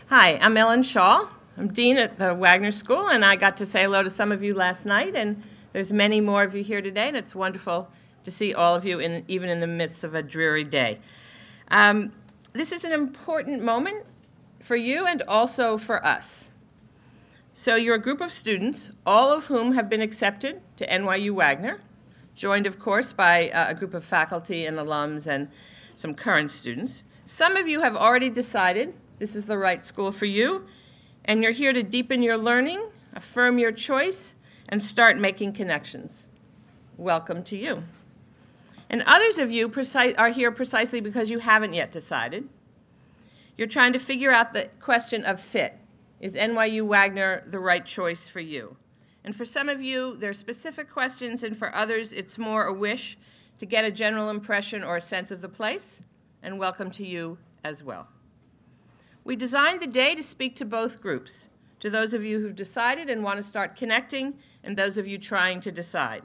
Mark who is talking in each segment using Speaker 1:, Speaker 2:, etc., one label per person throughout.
Speaker 1: Hi, I'm Ellen Schall. I'm Dean at the Wagner School, and I got to say hello to some of you last night, and there's many more of you here today, and it's wonderful to see all of you, even in the midst of a dreary day. This is an important moment for you and also for us. So you're a group of students, all of whom have been accepted to NYU Wagner, joined, of course, by a group of faculty and alums and some current students. Some of you have already decided this is the right school for you, and you're here to deepen your learning, affirm your choice, and start making connections. Welcome to you. And others of you are here precisely because you haven't yet decided. You're trying to figure out the question of fit. Is NYU Wagner the right choice for you? And for some of you, there are specific questions, and for others, it's more a wish to get a general impression or a sense of the place, and welcome to you as well. We designed the day to speak to both groups, to those of you who've decided and want to start connecting, and those of you trying to decide.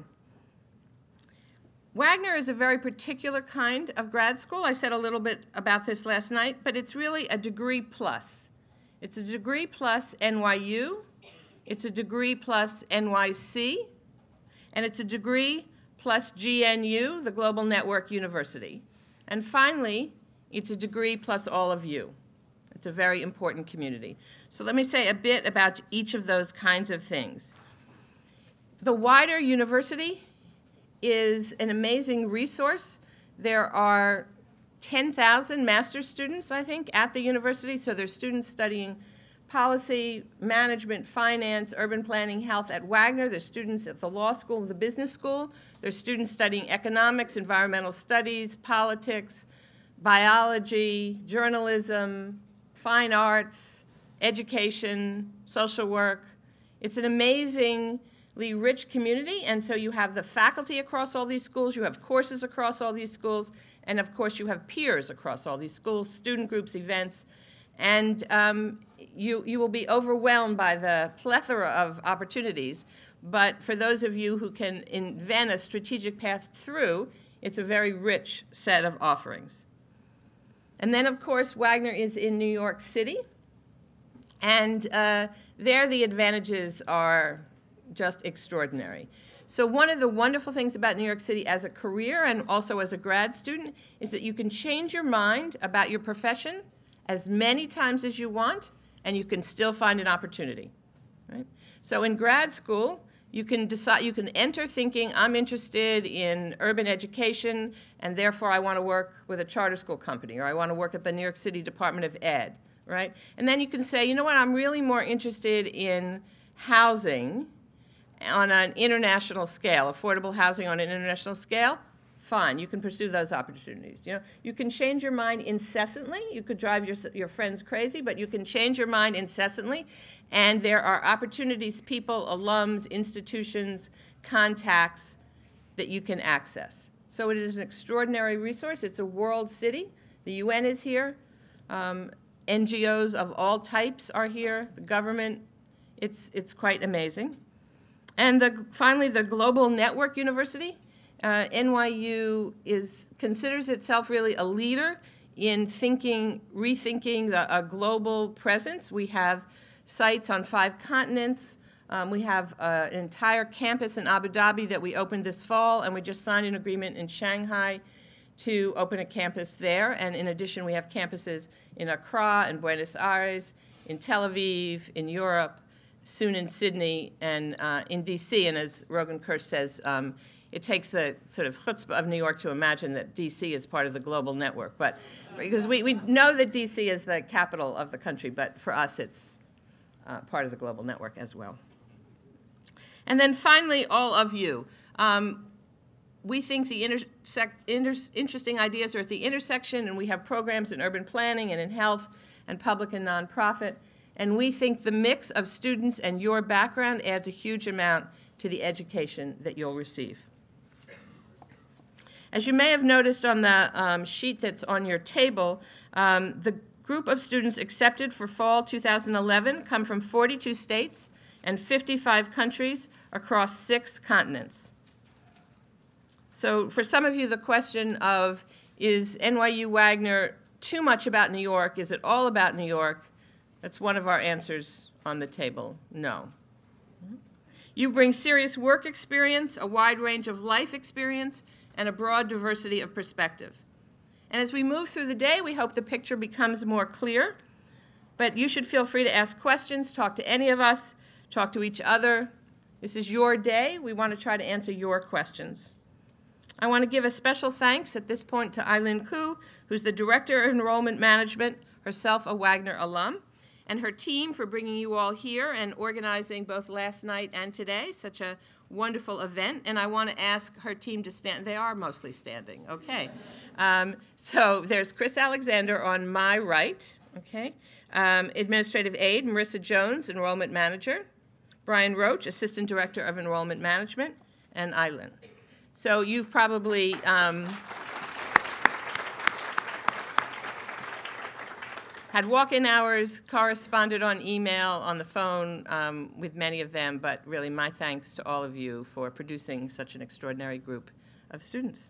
Speaker 1: Wagner is a very particular kind of grad school. I said a little bit about this last night, but it's really a degree plus. It's a degree plus NYU, it's a degree plus NYC, and it's a degree plus GNU, the Global Network University. And finally, it's a degree plus all of you. It's a very important community. So let me say a bit about each of those kinds of things. The wider university is an amazing resource. There are 10,000 master's students, I think, at the university. So there's students studying policy, management, finance, urban planning, health at Wagner. There's students at the law school, the business school. There's students studying economics, environmental studies, politics, biology, journalism, fine arts, education, social work. It's an amazingly rich community, and so you have the faculty across all these schools, you have courses across all these schools, and of course you have peers across all these schools, student groups, events, and you will be overwhelmed by the plethora of opportunities. But for those of you who can invent a strategic path through, it's a very rich set of offerings. And then, of course, Wagner is in New York City, and there the advantages are just extraordinary. So one of the wonderful things about New York City as a career and also as a grad student is that you can change your mind about your profession as many times as you want, and you can still find an opportunity. Right? So in grad school, you can decide, you can enter thinking, I'm interested in urban education, and therefore I want to work with a charter school company, or I want to work at the New York City Department of Ed, right? And then you can say, you know what, I'm really more interested in housing on an international scale, affordable housing on an international scale. Fine, you can pursue those opportunities. You know, you can change your mind incessantly. You could drive your friends crazy, but you can change your mind incessantly. And there are opportunities, people, alums, institutions, contacts that you can access. So it is an extraordinary resource. It's a world city. The UN is here. NGOs of all types are here. The government. It's quite amazing. And finally, the Global Network University. NYU considers itself really a leader in rethinking a global presence. We have sites on 5 continents. We have an entire campus in Abu Dhabi that we opened this fall, and we just signed an agreement in Shanghai to open a campus there. And in addition, we have campuses in Accra and Buenos Aires, in Tel Aviv, in Europe, soon in Sydney, and in DC. And as Rogan Kirsch says, it takes the sort of chutzpah of New York to imagine that DC is part of the global network. But because we know that DC is the capital of the country, but for us it's part of the global network as well. And then finally, all of you. We think the interesting ideas are at the intersection, and we have programs in urban planning and in health and public and nonprofit. And we think the mix of students and your background adds a huge amount to the education that you'll receive. As you may have noticed on the sheet that's on your table, the group of students accepted for fall 2011 come from 42 states and 55 countries across 6 continents. So for some of you, the question of, is NYU Wagner too much about New York? Is it all about New York? That's one of our answers on the table, no. You bring serious work experience, a wide range of life experience, and a broad diversity of perspective. And as we move through the day, we hope the picture becomes more clear. But you should feel free to ask questions, talk to any of us, talk to each other. This is your day. We want to try to answer your questions. I want to give a special thanks at this point to Eileen Koo, who's the Director of Enrollment Management, herself a Wagner alum, and her team for bringing you all here and organizing both last night and today, such a wonderful event. And I want to ask her team to stand. They are mostly standing, okay. So there's Chris Alexander on my right, okay. Administrative aide, Marissa Jones, Enrollment Manager, Brian Roach, Assistant Director of Enrollment Management, and Eileen. So you've probably had walk-in hours, corresponded on email, on the phone with many of them, but really my thanks to all of you for producing such an extraordinary group of students.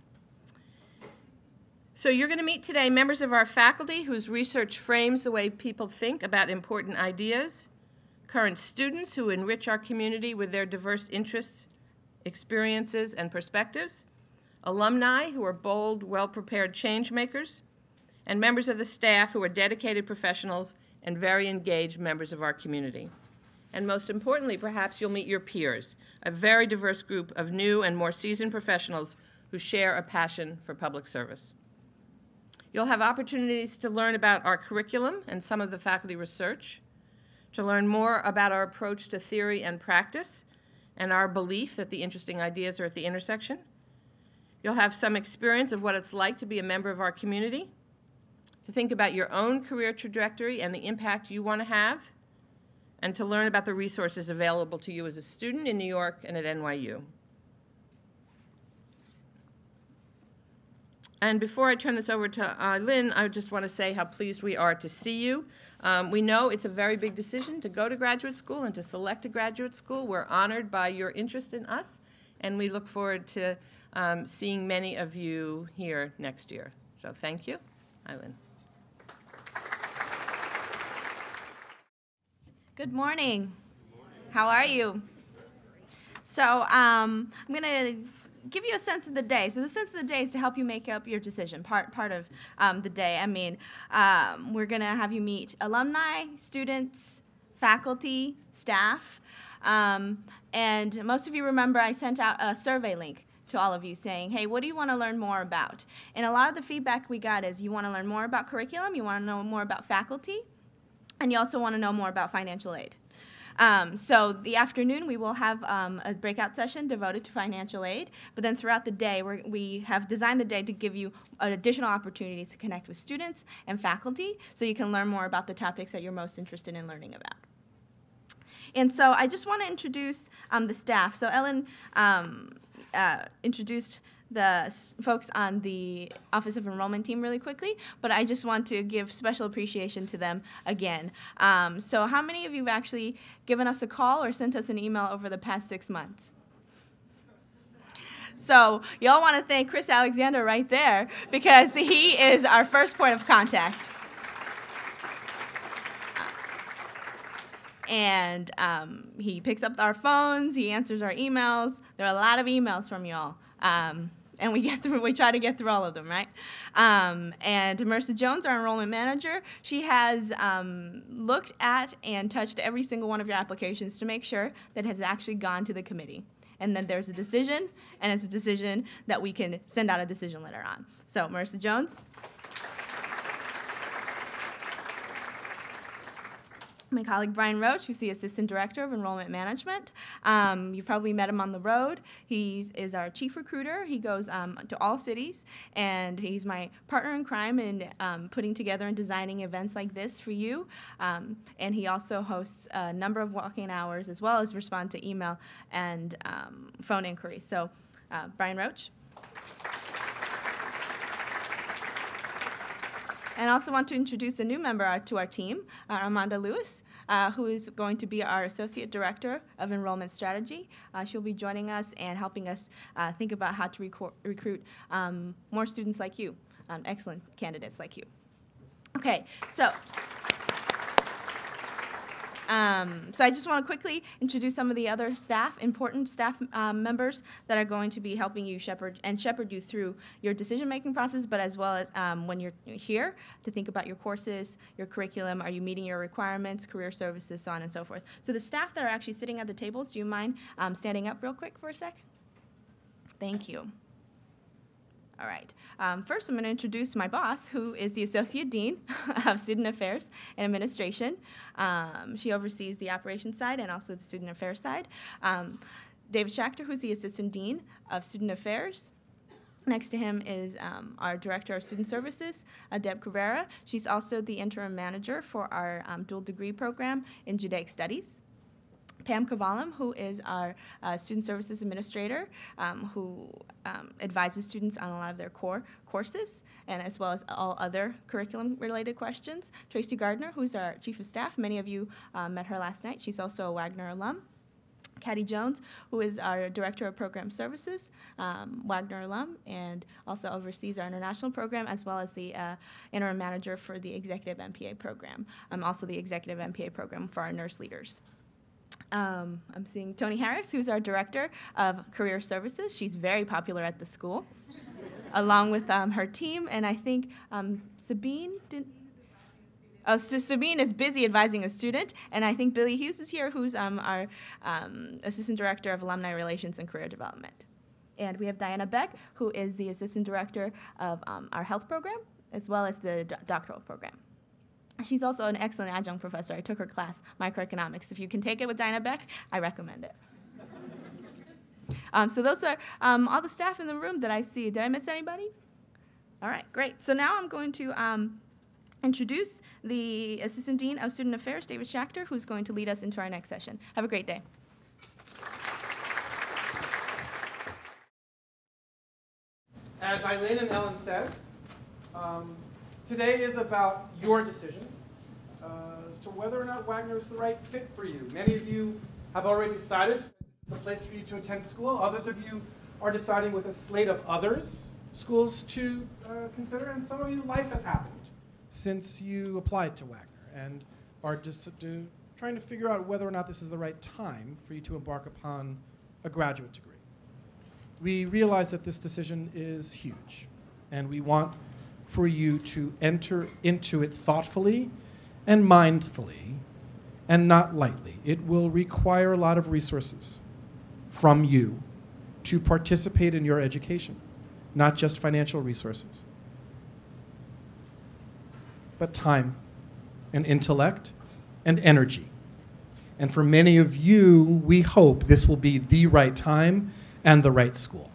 Speaker 1: So you're going to meet today members of our faculty whose research frames the way people think about important ideas, current students who enrich our community with their diverse interests, experiences, and perspectives, alumni who are bold, well-prepared change makers, and members of the staff who are dedicated professionals and very engaged members of our community. And most importantly, perhaps you'll meet your peers, a very diverse group of new and more seasoned professionals who share a passion for public service. You'll have opportunities to learn about our curriculum and some of the faculty research, to learn more about our approach to theory and practice, and our belief that the interesting ideas are at the intersection. You'll have some experience of what it's like to be a member of our community, to think about your own career trajectory and the impact you want to have, and to learn about the resources available to you as a student in New York and at NYU. And before I turn this over to Lynn, I just want to say how pleased we are to see you. We know it's a very big decision to go to graduate school and to select a graduate school. We're honored by your interest in us, and we look forward to seeing many of you here next year. So thank you. Eileen.
Speaker 2: Good morning. How are you? So I'm going to give you a sense of the day. So the sense of the day is to help you make up your decision, part of the day. I mean, we're going to have you meet alumni, students, faculty, staff. And most of you remember I sent out a survey link to all of you saying, hey, what do you want to learn more about? And a lot of the feedback we got is you want to learn more about curriculum, you want to know more about faculty, and you also want to know more about financial aid. So the afternoon we will have a breakout session devoted to financial aid, but then throughout the day we have designed the day to give you additional opportunities to connect with students and faculty so you can learn more about the topics that you're most interested in learning about. And so I just want to introduce the staff. So Ellen introduced the folks on the Office of Enrollment team really quickly, but I just want to give special appreciation to them again. So how many of you have actually given us a call or sent us an email over the past 6 months? So y'all want to thank Chris Alexander right there because he is our first point of contact. And he picks up our phones, he answers our emails. There are a lot of emails from y'all. And we try to get through all of them, right? And Marissa Jones, our enrollment manager, she has looked at and touched every single one of your applications to make sure that it has actually gone to the committee. And then there's a decision, and it's a decision that we can send out a decision letter on. So, Marissa Jones. My colleague Brian Roach, who's the Assistant Director of Enrollment Management. You've probably met him on the road. He is our chief recruiter. He goes to all cities, and he's my partner in crime in putting together and designing events like this for you. And he also hosts a number of walk-in hours as well as respond to email and phone inquiries. So, Brian Roach. And I also want to introduce a new member to our team, Amanda Lewis, who is going to be our Associate Director of Enrollment Strategy. She'll be joining us and helping us think about how to recruit more students like you, excellent candidates like you. Okay, so So I just want to quickly introduce some of the other staff, important staff members that are going to be helping you shepherd you through your decision-making process, but as well as when you're here to think about your courses, your curriculum, are you meeting your requirements, career services, so on and so forth. So the staff that are actually sitting at the tables, do you mind standing up real quick for a sec? Thank you. All right. First, I'm going to introduce my boss, who is the Associate Dean of Student Affairs and Administration. She oversees the operations side and also the student affairs side. David Schachter, who's the Assistant Dean of Student Affairs. Next to him is our Director of Student Services, Deb Cabrera. She's also the Interim Manager for our dual degree program in Judaic Studies. Pam Kavalam, who is our Student Services Administrator, who advises students on a lot of their core courses, and as well as all other curriculum-related questions. Tracy Gardner, who's our Chief of Staff. Many of you met her last night. She's also a Wagner alum. Caddy Jones, who is our Director of Program Services, Wagner alum, and also oversees our international program, as well as the Interim Manager for the Executive MPA program. Also the Executive MPA program for our nurse leaders. I'm seeing Tony Harris, who's our Director of Career Services. She's very popular at the school, along with her team. And I think Sabine Sabine is busy advising a student. And I think Billy Hughes is here, who's our Assistant Director of Alumni Relations and Career Development. And we have Diana Beck, who is the Assistant Director of our health program, as well as the doctoral program. She's also an excellent adjunct professor. I took her class, microeconomics. If you can take it with Dinah Beck, I recommend it. So those are all the staff in the room that I see. Did I miss anybody? All right, great. So now I'm going to introduce the Assistant Dean of Student Affairs, David Schachter, who's going to lead us into our next session. Have a great day.
Speaker 3: As Eileen and Ellen said, today is about your decision as to whether or not Wagner is the right fit for you. Many of you have already decided the place for you to attend school. Others of you are deciding with a slate of others schools to consider, and some of you, life has happened since you applied to Wagner and are just trying to figure out whether or not this is the right time for you to embark upon a graduate degree. We realize that this decision is huge, and we want for you to enter into it thoughtfully and mindfully and not lightly. It will require a lot of resources from you to participate in your education, not just financial resources, but time and intellect and energy. And for many of you, we hope this will be the right time and the right school.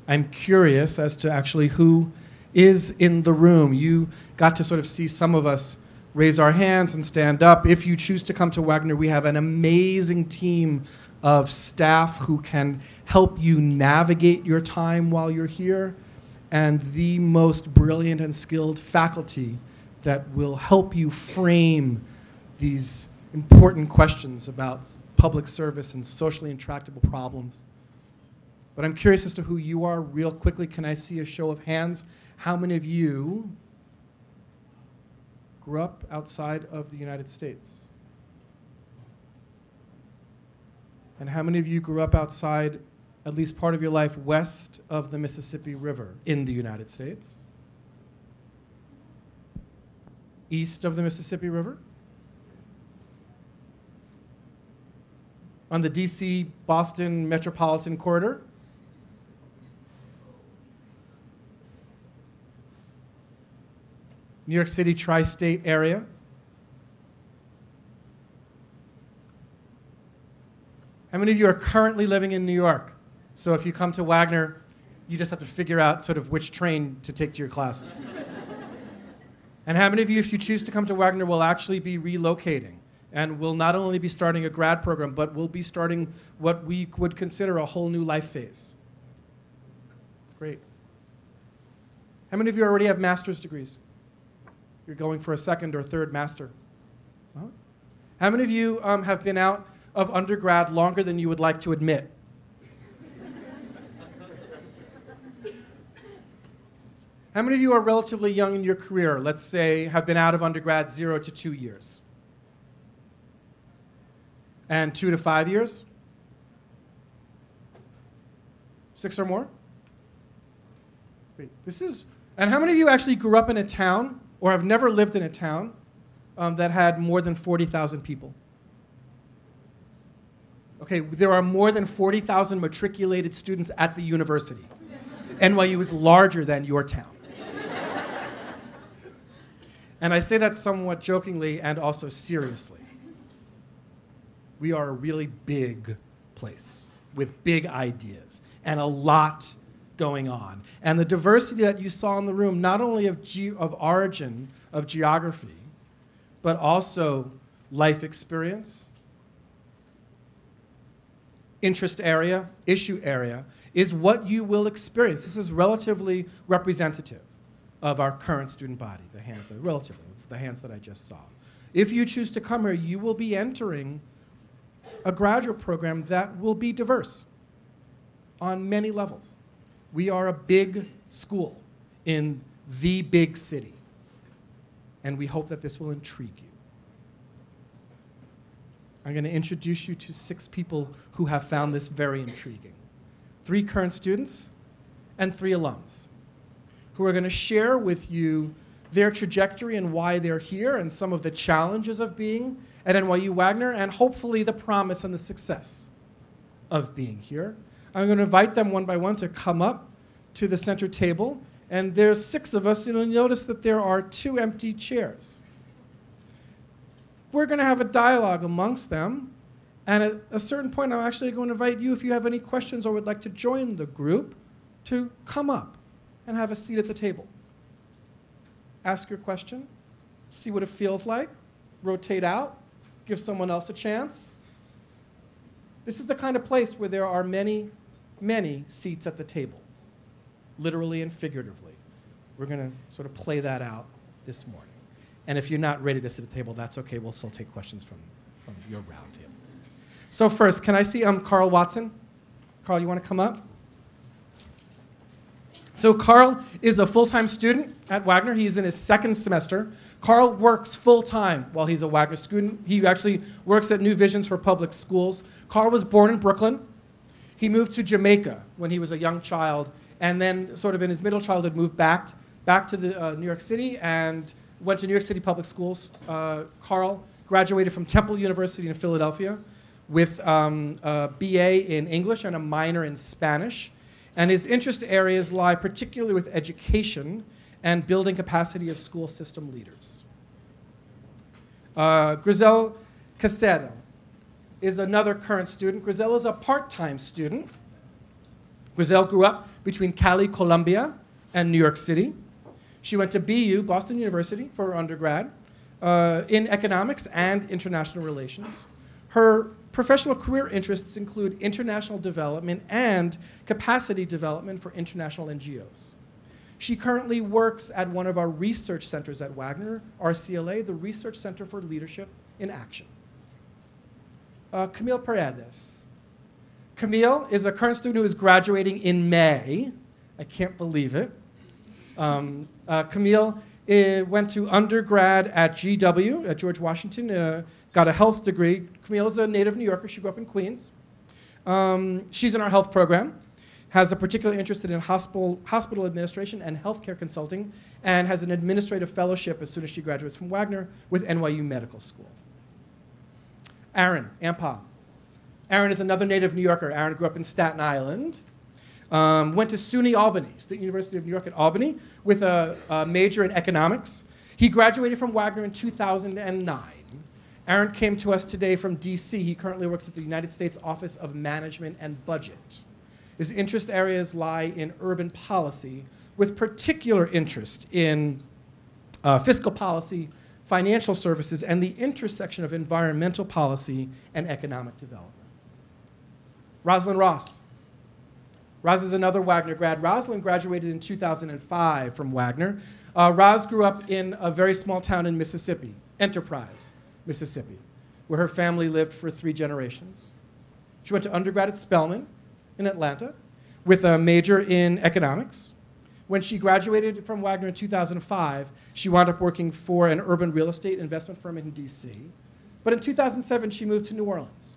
Speaker 3: I'm curious as to actually who is in the room. You got to sort of see some of us raise our hands and stand up. If you choose to come to Wagner, we have an amazing team of staff who can help you navigate your time while you're here, and the most brilliant and skilled faculty that will help you frame these important questions about public service and socially intractable problems. But I'm curious as to who you are. Real quickly, can I see a show of hands? How many of you grew up outside of the United States? And how many of you grew up outside, at least part of your life, west of the Mississippi River in the United States? East of the Mississippi River? On the DC-Boston metropolitan corridor? New York City tri-state area? How many of you are currently living in New York? So if you come to Wagner, you just have to figure out sort of which train to take to your classes. And how many of you, if you choose to come to Wagner, will actually be relocating and will not only be starting a grad program, but will be starting what we would consider a whole new life phase? Great. How many of you already have master's degrees? You're going for a second or third master. Huh? How many of you have been out of undergrad longer than you would like to admit? How many of you are relatively young in your career, let's say have been out of undergrad 0 to 2 years? And 2 to 5 years? 6 or more? Great. And how many of you actually grew up in a town or have never lived in a town that had more than 40,000 people? Okay, there are more than 40,000 matriculated students at the university. NYU is larger than your town. And I say that somewhat jokingly and also seriously. We are a really big place with big ideas and a lot going on. And the diversity that you saw in the room, not only of origin, of geography, but also life experience, interest area, issue area, is what you will experience. This is relatively representative of our current student body, the hands that I just saw. If you choose to come here, you will be entering a graduate program that will be diverse on many levels. We are a big school in the big city, and we hope that this will intrigue you. I'm going to introduce you to 6 people who have found this very intriguing. 3 current students and 3 alums who are going to share with you their trajectory and why they're here and some of the challenges of being at NYU Wagner and hopefully the promise and the success of being here. I'm going to invite them one by one to come up to the center table. And there's 6 of us. You'll notice that there are 2 empty chairs. We're going to have a dialogue amongst them. And at a certain point, I'm actually going to invite you, if you have any questions or would like to join the group, to come up and have a seat at the table. Ask your question, see what it feels like, rotate out, give someone else a chance. This is the kind of place where there are many, many seats at the table, literally and figuratively. We're going to sort of play that out this morning. And if you're not ready to sit at the table, that's okay. We'll still take questions from your round tables. So first, can I see Carl Watson? Carl, you want to come up? So Carl is a full-time student at Wagner. He's in his 2nd semester. Carl works full-time while he's a Wagner student. He actually works at New Visions for Public Schools. Carl was born in Brooklyn. He moved to Jamaica when he was a young child, and then sort of in his middle childhood moved back to the New York City and went to New York City Public Schools. Carl graduated from Temple University in Philadelphia with a BA in English and a minor in Spanish. And his interest areas lie particularly with education and building capacity of school system leaders. Grizel Casero is another current student. Grizel is a part-time student. Grizel grew up between Cali, Colombia, and New York City. She went to BU, Boston University, for her undergrad in economics and international relations. Her professional career interests include international development and capacity development for international NGOs. She currently works at one of our research centers at Wagner, RCLA, the Research Center for Leadership in Action. Camille Paredes. Camille is a current student who is graduating in May. I can't believe it. Camille went to undergrad at GW, at George Washington, got a health degree. Camille is a native New Yorker. She grew up in Queens. She's in our health program, has a particular interest in hospital administration and healthcare consulting, and has an administrative fellowship as soon as she graduates from Wagner with NYU Medical School. Erin Wagner. Erin is another native New Yorker. Erin grew up in Staten Island. Went to SUNY Albany, State University of New York at Albany, with a major in economics. He graduated from Wagner in 2009. Erin came to us today from DC. He currently works at the United States Office of Management and Budget. His interest areas lie in urban policy, with particular interest in fiscal policy, financial services, and the intersection of environmental policy and economic development. Rosalind Ross. Roz is another Wagner grad. Rosalind graduated in 2005 from Wagner. Roz grew up in a very small town in Mississippi, Enterprise, Mississippi, where her family lived for 3 generations. She went to undergrad at Spelman in Atlanta with a major in economics. When she graduated from Wagner in 2005, she wound up working for an urban real estate investment firm in DC. But in 2007, she moved to New Orleans.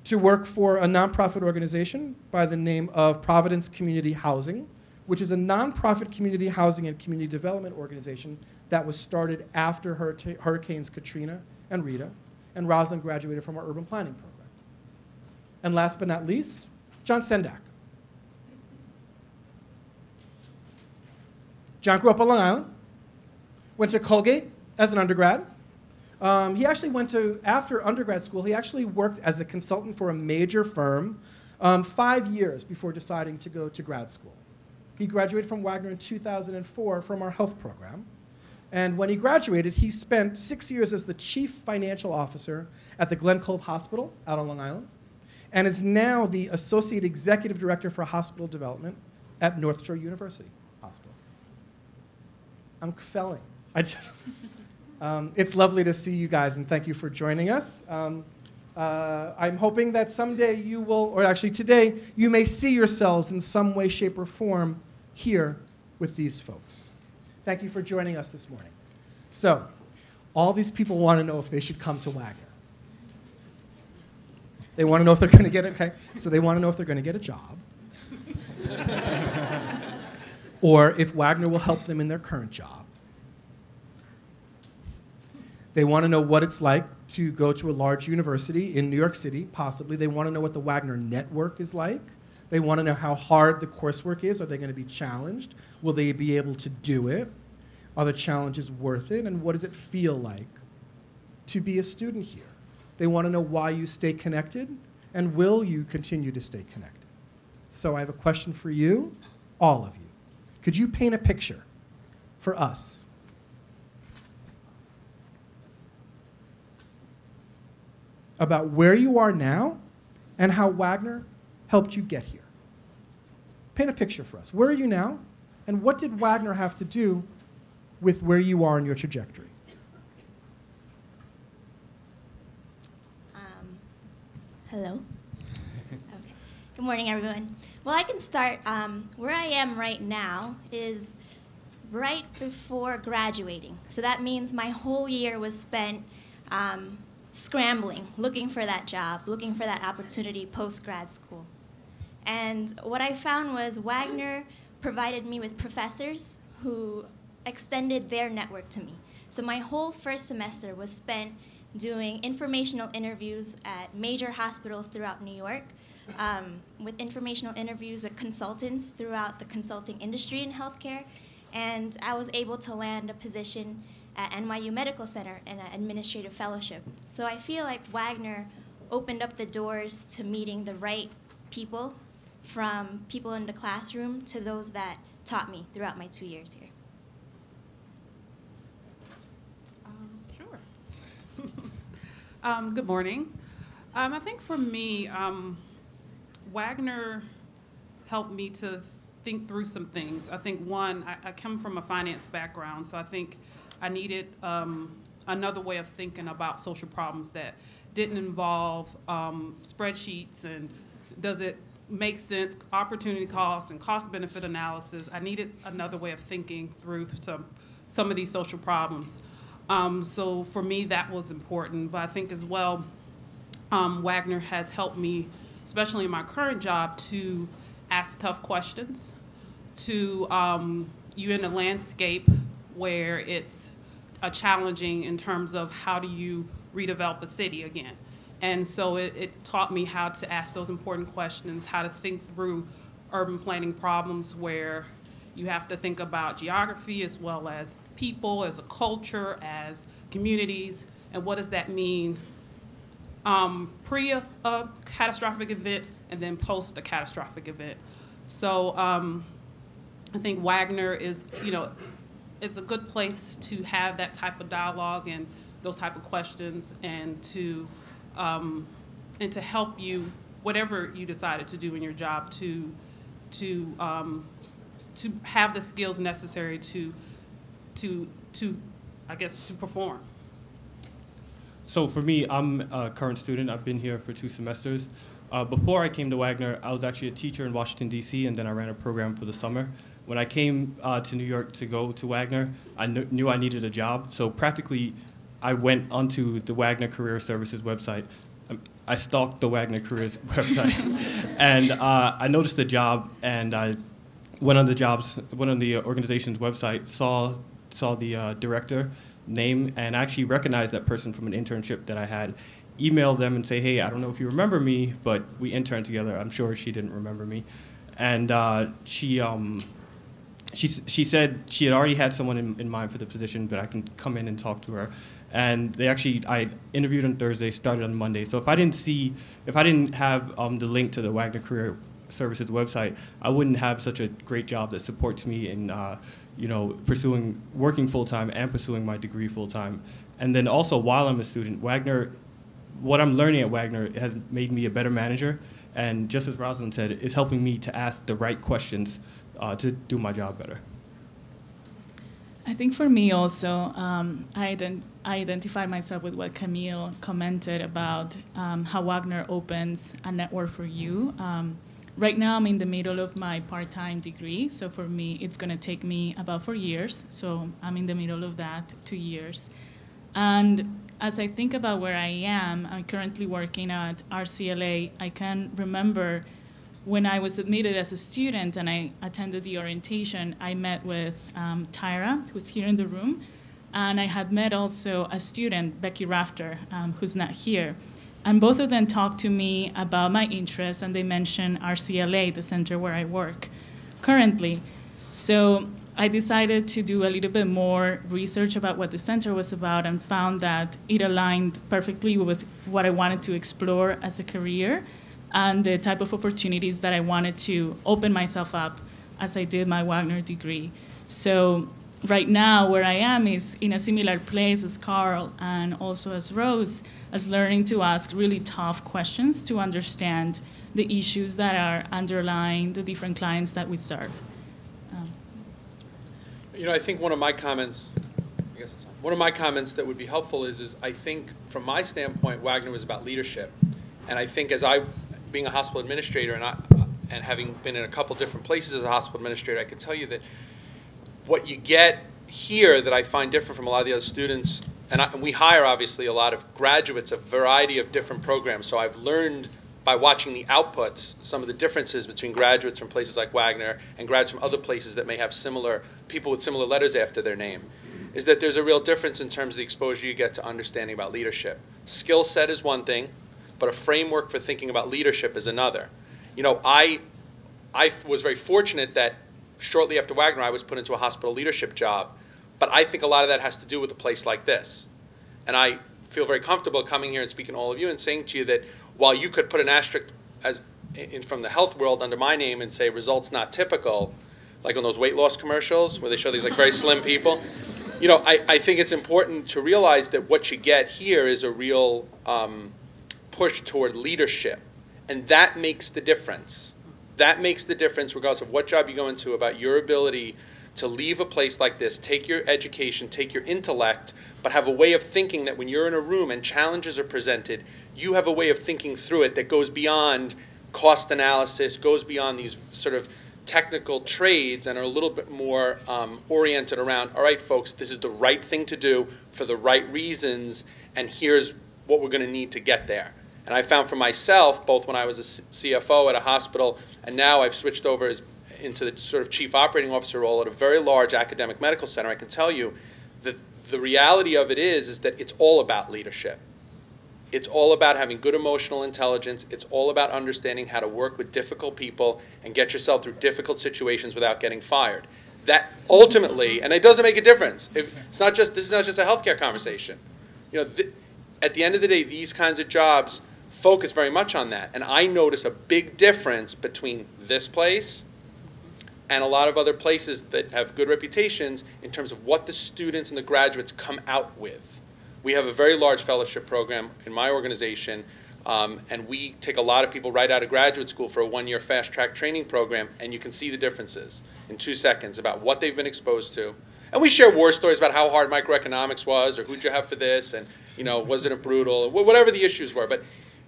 Speaker 3: to work for a nonprofit organization by the name of Providence Community Housing, which is a nonprofit community housing and community development organization that was started after Hurricanes Katrina and Rita, and Rosalind graduated from our urban planning program. And last but not least, John Sendak. John grew up on Long Island, went to Colgate as an undergrad. He actually went to, after undergrad school, he actually worked as a consultant for a major firm 5 years before deciding to go to grad school. He graduated from Wagner in 2004 from our health program. And when he graduated, he spent 6 years as the chief financial officer at the Glen Cove Hospital out on Long Island, and is now the associate executive director for hospital development at North Shore University Hospital. I'm felling. It's lovely to see you guys, and thank you for joining us. I'm hoping that someday you will, or actually today, you may see yourselves in some way, shape, or form here with these folks. Thank you for joining us this morning. So, all these people want to know if they should come to Wagner. They want to know if they're going to get it, okay? So they want to know if they're going to get a job. Or if Wagner will help them in their current job. They want to know what it's like to go to a large university in New York City, possibly. They want to know what the Wagner network is like. They want to know how hard the coursework is. Are they going to be challenged? Will they be able to do it? Are the challenges worth it? And what does it feel like to be a student here? They want to know why you stay connected, and will you continue to stay connected? So I have a question for you, all of you. Could you paint a picture for us about where you are now and how Wagner helped you get here? Paint a picture for us. Where are you now, and what did Wagner have to do with where you are in your trajectory?
Speaker 4: Hello. Okay. Good morning, everyone. Well, I can start. Where I am right now is right before graduating. So that means my whole year was spent scrambling, looking for that job, looking for that opportunity post-grad school. And what I found was Wagner provided me with professors who extended their network to me. So my whole first semester was spent doing informational interviews at major hospitals throughout New York, with informational interviews with consultants throughout the consulting industry in healthcare. And I was able to land a position at NYU Medical Center in an administrative fellowship. So I feel like Wagner opened up the doors to meeting the right people, from people in the classroom to those that taught me throughout my 2 years here.
Speaker 5: Good morning. I think for me, Wagner helped me to think through some things. I think one, I come from a finance background, so I think I needed another way of thinking about social problems that didn't involve spreadsheets and does it make sense, opportunity cost and cost-benefit analysis. I needed another way of thinking through some of these social problems. So for me, that was important. But I think as well, Wagner has helped me, especially in my current job, to ask tough questions, to you in a landscape where it's challenging in terms of how do you redevelop a city again. And so it taught me how to ask those important questions, how to think through urban planning problems where you have to think about geography as well as people, as a culture, as communities, and what does that mean pre a catastrophic event and then post a catastrophic event. So I think Wagner is, is a good place to have that type of dialogue and those type of questions, and to help you, whatever you decided to do in your job, to have the skills necessary to I guess, to perform.
Speaker 6: So for me, I'm a current student. I've been here for 2 semesters. Before I came to Wagner, I was actually a teacher in Washington, D.C., and then I ran a program for the summer. When I came to New York to go to Wagner, I knew I needed a job. So practically, I went onto the Wagner Career Services website, I stalked the Wagner Careers website, and I noticed the job, and I went on the organization's website, saw the director name, and actually recognized that person from an internship that I had. Emailed them and say, hey, I don't know if you remember me, but we interned together. I'm sure she didn't remember me, and she said she had already had someone in mind for the position, but I can come in and talk to her. And I interviewed on Thursday, started on Monday. So if I didn't have the link to the Wagner Career Services website, I wouldn't have such a great job that supports me in, working full-time and pursuing my degree full-time. And then also, while I'm a student, what I'm learning at Wagner has made me a better manager. And just as Rosalind said, it's helping me to ask the right questions to do my job better.
Speaker 7: I think for me also, I identify myself with what Camille commented about how Wagner opens a network for you. Right now, I'm in the middle of my part-time degree, so for me, it's going to take me about 4 years. So I'm in the middle of that, 2 years. And as I think about where I am, I'm currently working at RCLA. I can remember when I was admitted as a student and I attended the orientation, I met with Tyra, who's here in the room, and I had met also a student, Becky Rafter, who's not here. And both of them talked to me about my interests, and they mentioned RCLA, the center where I work currently. So I decided to do a little bit more research about what the center was about and found that it aligned perfectly with what I wanted to explore as a career and the type of opportunities that I wanted to open myself up as I did my Wagner degree. So right now, where I am is in a similar place as Carl and also as Rose, as learning to ask really tough questions to understand the issues that are underlying the different clients that we serve.
Speaker 8: I think one of my comments, that would be helpful is I think from my standpoint, Wagner was about leadership. And I think being a hospital administrator and having been in a couple different places as a hospital administrator, I can tell you that what you get here that I find different from a lot of the other students, and we hire obviously a lot of graduates, a variety of different programs, so I've learned by watching the outputs some of the differences between graduates from places like Wagner and graduates from other places that may have people with similar letters after their name, is that there's a real difference in terms of the exposure you get to understanding about leadership. Skill set is one thing, but a framework for thinking about leadership is another. I was very fortunate that shortly after Wagner, I was put into a hospital leadership job, but I think a lot of that has to do with a place like this. And I feel very comfortable coming here and speaking to all of you and saying to you that while you could put an asterisk from the health world under my name and say results not typical, like on those weight loss commercials where they show these like very slim people, I think it's important to realize that what you get here is a real push toward leadership, and that makes the difference. That makes the difference regardless of what job you go into about your ability to leave a place like this, take your education, take your intellect, but have a way of thinking that when you're in a room and challenges are presented, you have a way of thinking through it that goes beyond cost analysis, goes beyond these sort of technical trades and are a little bit more oriented around, all right, folks, this is the right thing to do for the right reasons, and here's what we're going to need to get there. And I found for myself, both when I was a CFO at a hospital and now I've switched over into the sort of chief operating officer role at a very large academic medical center, I can tell you that the reality of it is that it's all about leadership. It's all about having good emotional intelligence. It's all about understanding how to work with difficult people and get yourself through difficult situations without getting fired. That ultimately, and it doesn't make a difference. This is not just a healthcare conversation. At the end of the day, these kinds of jobs focus very much on that. And I notice a big difference between this place and a lot of other places that have good reputations in terms of what the students and the graduates come out with. We have a very large fellowship program in my organization, and we take a lot of people right out of graduate school for a one-year fast-track training program, and you can see the differences in 2 seconds about what they've been exposed to. And we share war stories about how hard microeconomics was, or who'd you have for this, and was it a brutal, whatever the issues were. But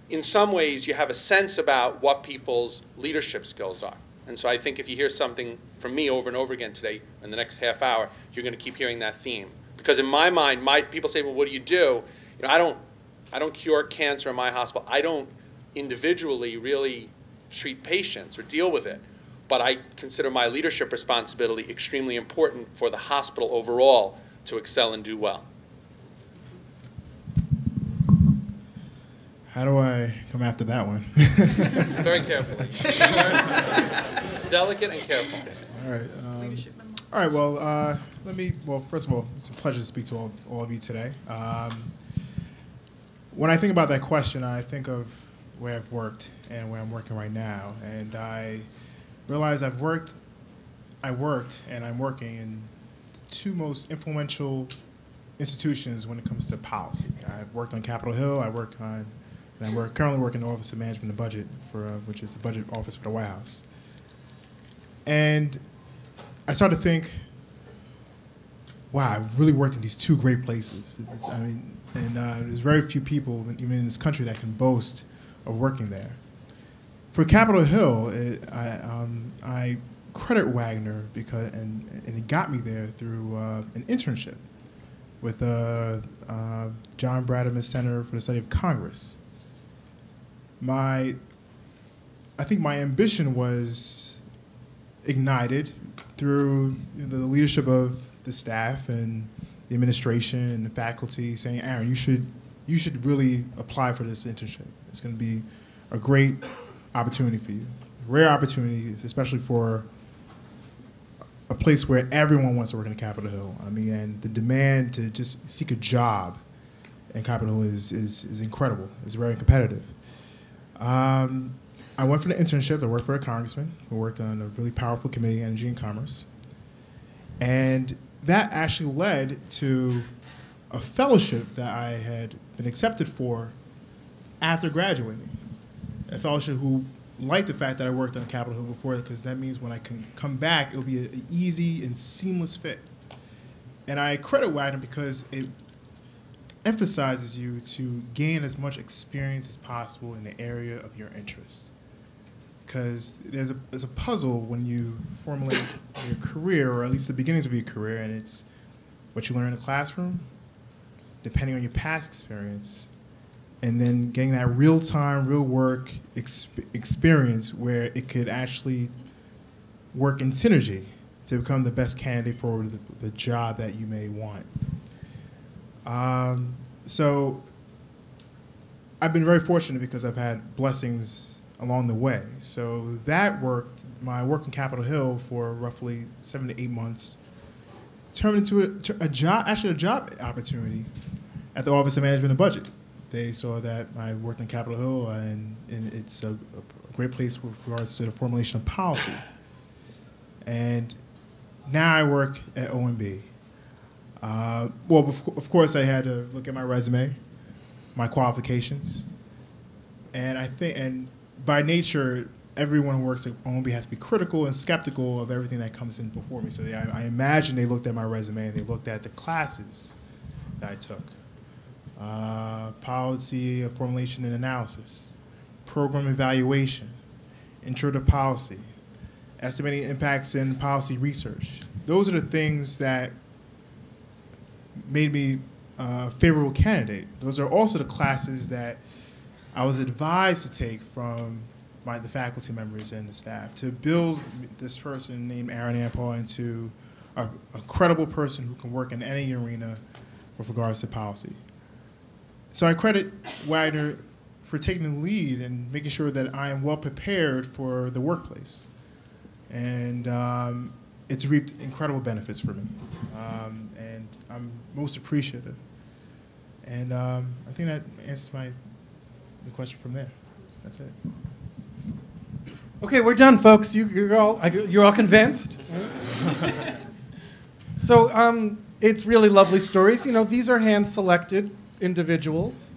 Speaker 8: in some ways, you have a sense about what people's leadership skills are. And so I think if you hear something from me over and over again today, in the next half hour, you're going to keep hearing that theme. Because in my mind, people say, well, what do? I I don't cure cancer in my hospital. I don't individually really treat patients or deal with it. But I consider my leadership responsibility extremely important for the hospital overall to excel and do well.
Speaker 9: How do I come after that one?
Speaker 8: Very carefully. Delicate and careful.
Speaker 9: All right. All right. Well, Well, first of all, it's a pleasure to speak to all of you today. When I think about that question, I think of where I've worked and where I'm working right now, and I realize I worked, and I'm working in the two most influential institutions when it comes to policy. I've worked on Capitol Hill. I currently work in the Office of Management and Budget, which is the budget office for the White House. And I started to think, wow, I've really worked in these two great places. There's very few people, even in this country, that can boast of working there. For Capitol Hill, I credit Wagner and it got me there through an internship with John Bradman Center for the Study of Congress. I think my ambition was ignited through the leadership of the staff and the administration and the faculty saying, Erin, you should really apply for this internship. It's going to be a great opportunity for you, a rare opportunity, especially for a place where everyone wants to work in Capitol Hill. And the demand to just seek a job in Capitol Hill is incredible. It's very competitive. I went for the internship. I worked for a congressman who worked on a really powerful committee, Energy and Commerce. And that actually led to a fellowship that I had been accepted for after graduating. A fellowship who liked the fact that I worked on Capitol Hill before, because that means when I can come back, it'll be an easy and seamless fit. And I credit Wagner because it emphasizes you to gain as much experience as possible in the area of your interest. Because there's a puzzle when you formulate your career, or at least the beginnings of your career, and it's what you learn in the classroom, depending on your past experience, and then getting that real-time, real-work experience where it could actually work in synergy to become the best candidate for the job that you may want. So I've been very fortunate because I've had blessings along the way. So that my work in Capitol Hill for roughly 7 to 8 months, turned into a job opportunity at the Office of Management and Budget. They saw that I worked in Capitol Hill, and it's a great place with regards to the formulation of policy. And now I work at OMB. Of course, I had to look at my resume, my qualifications, and by nature, everyone who works at OMB has to be critical and skeptical of everything that comes in before me. So I imagine they looked at my resume and they looked at the classes that I took. Policy formulation and analysis, program evaluation, intro to policy, estimating impacts in policy research. Those are the things that made me a favorable candidate. Those are also the classes that I was advised to take from the faculty members and the staff to build this person named Erin Wagner into a credible person who can work in any arena with regards to policy. So I credit Wagner for taking the lead and making sure that I am well prepared for the workplace. And it's reaped incredible benefits for me. And I'm most appreciative. And I think that answers the question from there. That's it.
Speaker 3: Okay, we're done, folks. You're all convinced. So it's really lovely stories. These are hand-selected individuals.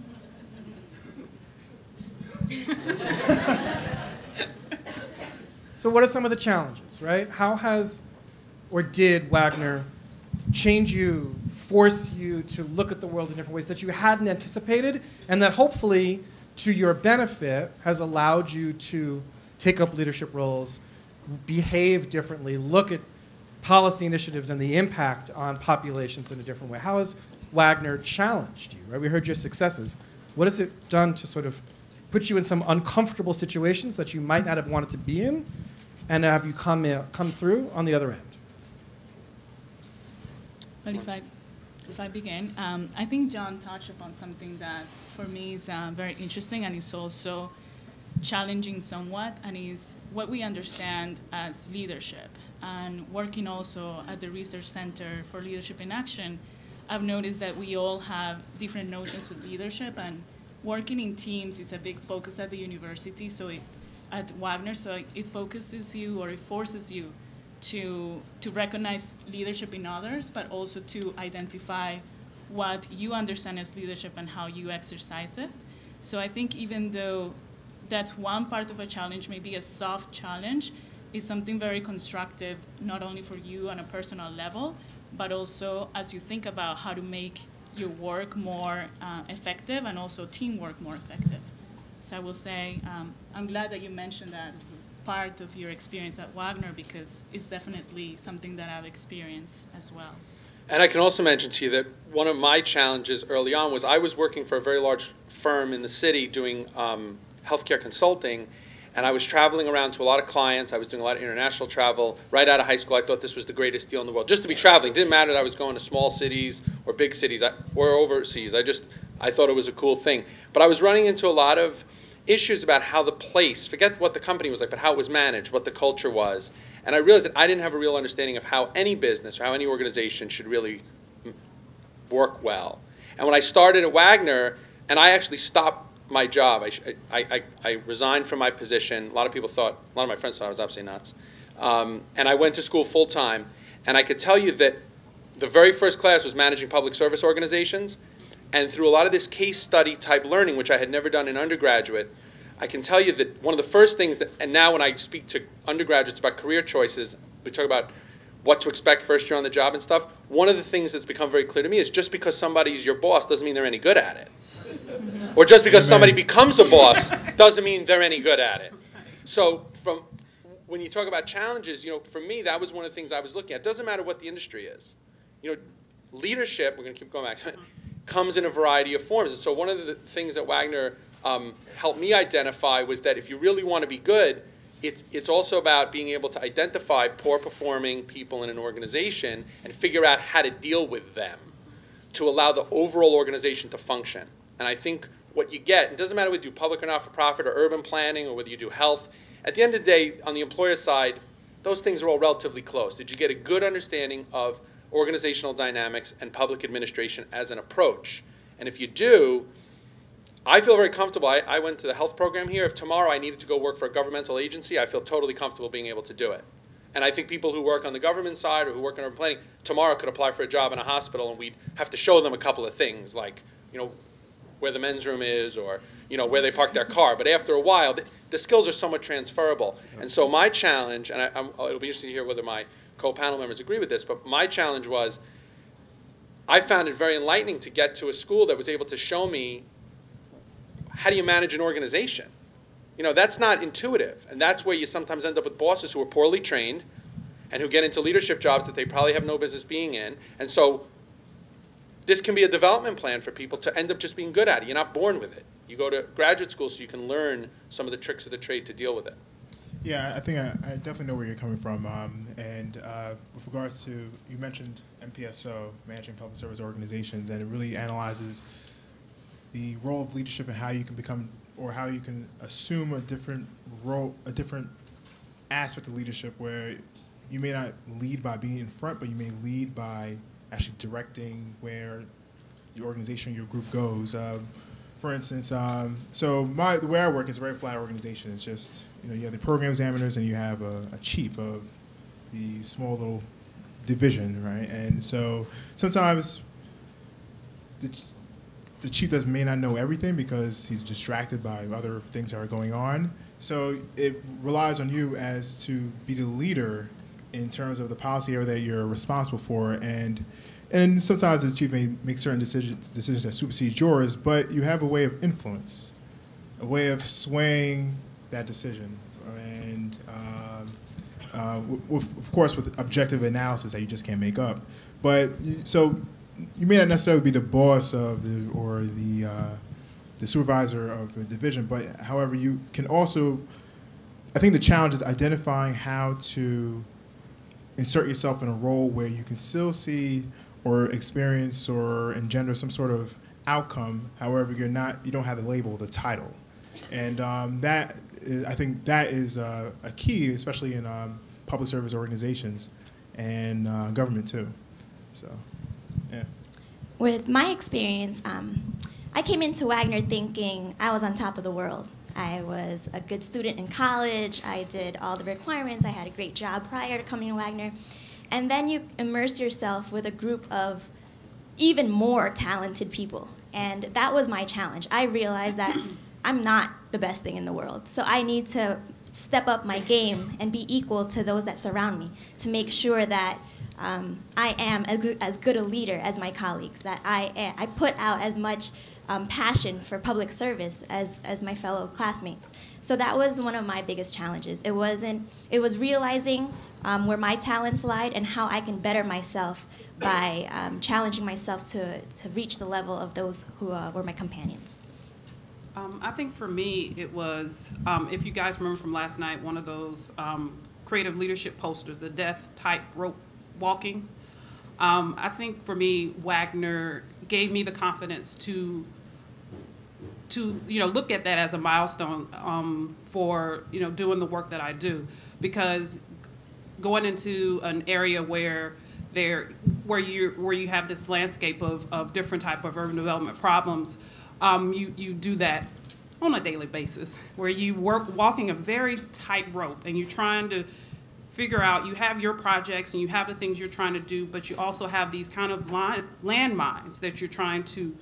Speaker 3: So what are some of the challenges, right? How has or did Wagner change you, force you to look at the world in different ways that you hadn't anticipated, and that hopefully, to your benefit, has allowed you to take up leadership roles, behave differently, look at policy initiatives and the impact on populations in a different way? How has Wagner challenged you, right? We heard your successes. What has it done to sort of put you in some uncomfortable situations that you might not have wanted to be in, and have you come through on the other end?
Speaker 7: Well, if I begin, I think John touched upon something that for me is very interesting, and is also challenging somewhat, and is what we understand as leadership. And working also at the Research Center for Leadership in Action, I've noticed that we all have different notions of leadership, and working in teams is a big focus at the university. So at Wagner, so it focuses you, or it forces you to recognize leadership in others, but also to identify what you understand as leadership and how you exercise it. So I think even though that's one part of a challenge, maybe a soft challenge, is something very constructive, not only for you on a personal level, but also as you think about how to make your work more effective and also teamwork more effective. So I will say, I'm glad that you mentioned that part of your experience at Wagner, because it's definitely something that I've experienced as well.
Speaker 8: And I can also mention to you that one of my challenges early on was I was working for a very large firm in the city doing healthcare consulting, and I was traveling around to a lot of clients. I was doing a lot of international travel. Right out of high school, I thought this was the greatest deal in the world. Just to be traveling. It didn't matter that I was going to small cities or big cities or overseas. I thought it was a cool thing. But I was running into a lot of issues about how the place, forget what the company was like, but how it was managed, what the culture was. And I realized that I didn't have a real understanding of how any business or how any organization should really work well. And when I started at Wagner, and I actually stopped my job, I resigned from my position. A lot of people thought, a lot of my friends thought I was absolutely nuts. And I went to school full time. And I could tell you that the very first class was managing public service organizations. And through a lot of this case study type learning, which I had never done in undergraduate, I can tell you that one of the first things that, and now when I speak to undergraduates about career choices, we talk about what to expect first year on the job and stuff, one of the things that's become very clear to me is just because somebody's your boss doesn't mean they're any good at it. Or just because somebody becomes a boss doesn't mean they're any good at it. So from when you talk about challenges, for me, that was one of the things I was looking at. It doesn't matter what the industry is. Leadership, we're going to keep going back, comes in a variety of forms. And so one of the things that Wagner helped me identify was that if you really want to be good, it's also about being able to identify poor performing people in an organization and figure out how to deal with them to allow the overall organization to function. And I think what you get, it doesn't matter whether you do public or not-for-profit or urban planning or whether you do health, at the end of the day, on the employer side, those things are all relatively close. Did you get a good understanding of organizational dynamics and public administration as an approach? And if you do, I feel very comfortable. I went to the health program here. If tomorrow I needed to go work for a governmental agency, I feel totally comfortable being able to do it. And I think people who work on the government side or who work in urban planning tomorrow could apply for a job in a hospital, and we'd have to show them a couple of things, like where the men's room is or where they park their car. But after a while, the skills are somewhat transferable. And so my challenge, and it'll be interesting to hear whether my co-panel members agree with this, but my challenge was I found it very enlightening to get to a school that was able to show me how do you manage an organization. That's not intuitive, and that's where you sometimes end up with bosses who are poorly trained and who get into leadership jobs that they probably have no business being in. And so this can be a development plan for people to end up just being good at it. You're not born with it. You go to graduate school so you can learn some of the tricks of the trade to deal with it.
Speaker 9: Yeah, I think I definitely know where you're coming from. And with regards to, you mentioned MPSO, Managing Public Service Organizations, and it really analyzes the role of leadership and how you can become, or how you can assume a different role, a different aspect of leadership where you may not lead by being in front, but you may lead by actually directing where your organization, your group goes. For instance, so the way I work is a very flat organization. It's just, you have the program examiners and you have a chief of the small little division, right? And so sometimes the chief may not know everything because he's distracted by other things that are going on. So it relies on you as to be the leader in terms of the policy area that you're responsible for, and sometimes the chief may make certain decisions that supersede yours, but you have a way of influence, a way of swaying that decision, and of course with objective analysis that you just can't make up. But so you may not necessarily be the boss of the the supervisor of a division, but however, you can also, I think the challenge is identifying how to insert yourself in a role where you can still see or experience or engender some sort of outcome. However, you don't have the label, the title, and I think that is a key, especially in public service organizations and government too. So, yeah.
Speaker 4: With my experience, I came into Wagner thinking I was on top of the world. I was a good student in college. I did all the requirements. I had a great job prior to coming to Wagner. And then you immerse yourself with a group of even more talented people. And that was my challenge. I realized that I'm not the best thing in the world. So I need to step up my game and be equal to those that surround me to make sure that I am as good a leader as my colleagues, that I put out as much passion for public service as my fellow classmates. So that was one of my biggest challenges. It was realizing where my talents lied and how I can better myself by challenging myself to reach the level of those who were my companions.
Speaker 5: I think for me, it was, if you guys remember from last night, one of those creative leadership posters, the death type rope walking. I think for me, Wagner gave me the confidence to look at that as a milestone for doing the work that I do, because going into an area where you have this landscape of different type of urban development problems, you do that on a daily basis, where you walking a very tight rope and you're trying to figure out, you have your projects and you have the things you're trying to do, but you also have these kind of landmines that you're trying to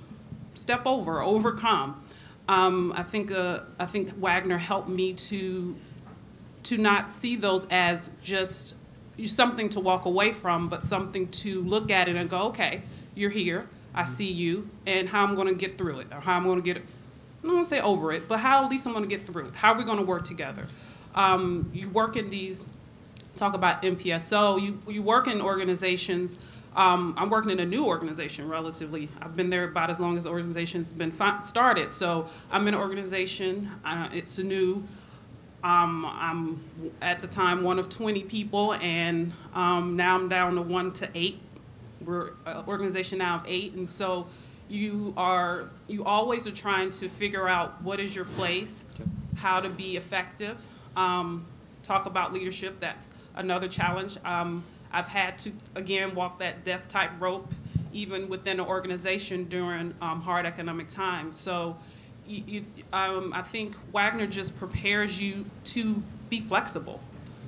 Speaker 5: step over, overcome. I think Wagner helped me to not see those as just something to walk away from, but something to look at it and go, okay, you're here, I see you, and how I'm going to get through it, or how I'm going to get, I don't want to say over it, but how at least I'm going to get through it. How are we going to work together? You work in these, talk about MPSO, you work in organizations. I'm working in a new organization relatively. I've been there about as long as the organization's been started. So I'm in an organization, it's new. I'm at the time one of 20 people, and now I'm down to 1 to 8. We're an organization now of 8, and so you always are trying to figure out what is your place, how to be effective. Talk about leadership, that's another challenge. I've had to, again, walk that death type rope even within an organization during hard economic times. So I think Wagner just prepares you to be flexible.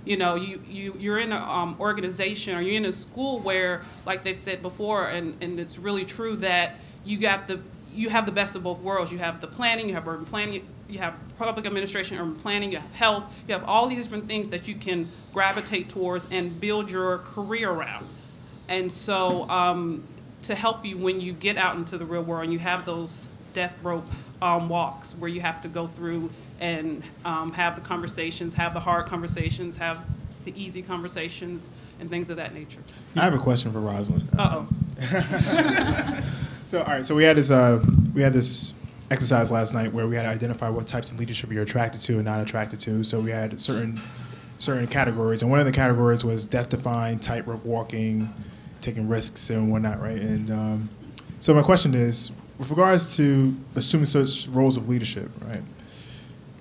Speaker 5: You're in an organization, or you're in a school where, like they've said before, and it's really true, that you have the best of both worlds. You have the planning, you have urban planning, you have public administration, urban planning, you have health, you have all these different things that you can gravitate towards and build your career around. And so to help you when you get out into the real world and you have those death rope walks where you have to go through and have the conversations, have the hard conversations, have the easy conversations, and things of that nature.
Speaker 9: I have a question for Rosalind.
Speaker 5: Uh-oh.
Speaker 9: So, all right, so we had this exercise last night where we had to identify what types of leadership you're attracted to and not attracted to. So we had certain categories, and one of the categories was death-defying, tightrope walking, taking risks and whatnot, right? And so my question is, with regards to assuming such roles of leadership, right?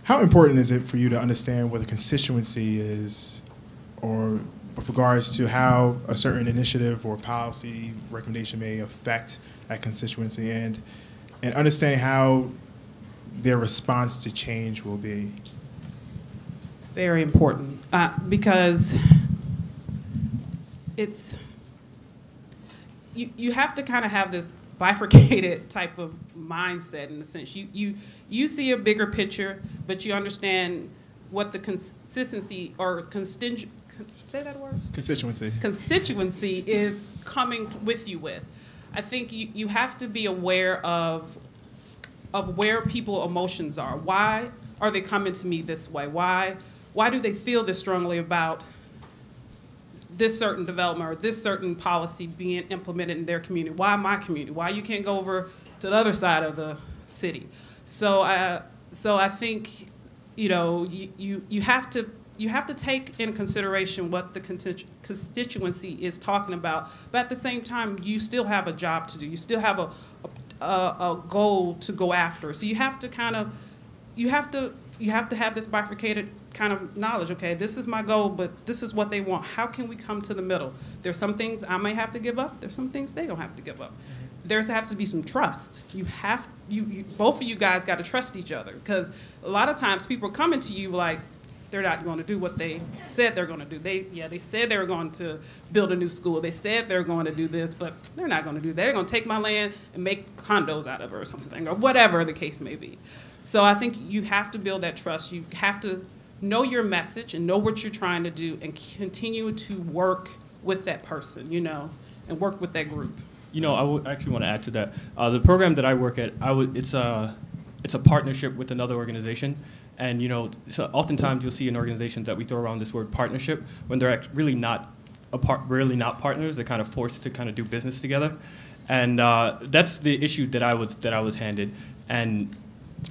Speaker 9: How important is it for you to understand what a constituency is, or with regards to how a certain initiative or policy recommendation may affect that constituency, and understanding how their response to change will be?
Speaker 5: Very important, because you have to kind of have this bifurcated type of mindset, in the sense you see a bigger picture, but you understand what the consistency or constituency is coming with you with. I think you have to be aware of where people's emotions are. Why are they coming to me this way? Why do they feel this strongly about this certain development or this certain policy being implemented in their community? Why my community? Why you can't go over to the other side of city. So I think, you know, you have to take in consideration what the constituency is talking about, but at the same time, you still have a job to do. You still have a goal to go after. So you have to kind of, you have to have this bifurcated kind of knowledge. Okay, this is my goal, but this is what they want. How can we come to the middle? There's some things I may have to give up. There's some things they don't have to give up. There has to be some trust. Both of you guys got to trust each other, because a lot of times people are coming to you like they're not going to do what they said they're going to do. They said they were going to build a new school. They said they're going to do this, but they're not going to do that. They're going to take my land and make condos out of it or something, or whatever the case may be. So I think you have to build that trust. You have to know your message and know what you're trying to do, and continue to work with that person, you know, and work with that group.
Speaker 6: You know, I would actually want to add to that. The program that I work at, it's a partnership with another organization. And, you know, so oftentimes you'll see in organizations that we throw around this word partnership when they're really not partners. They're kind of forced to kind of do business together. And that's the issue that I was handed. And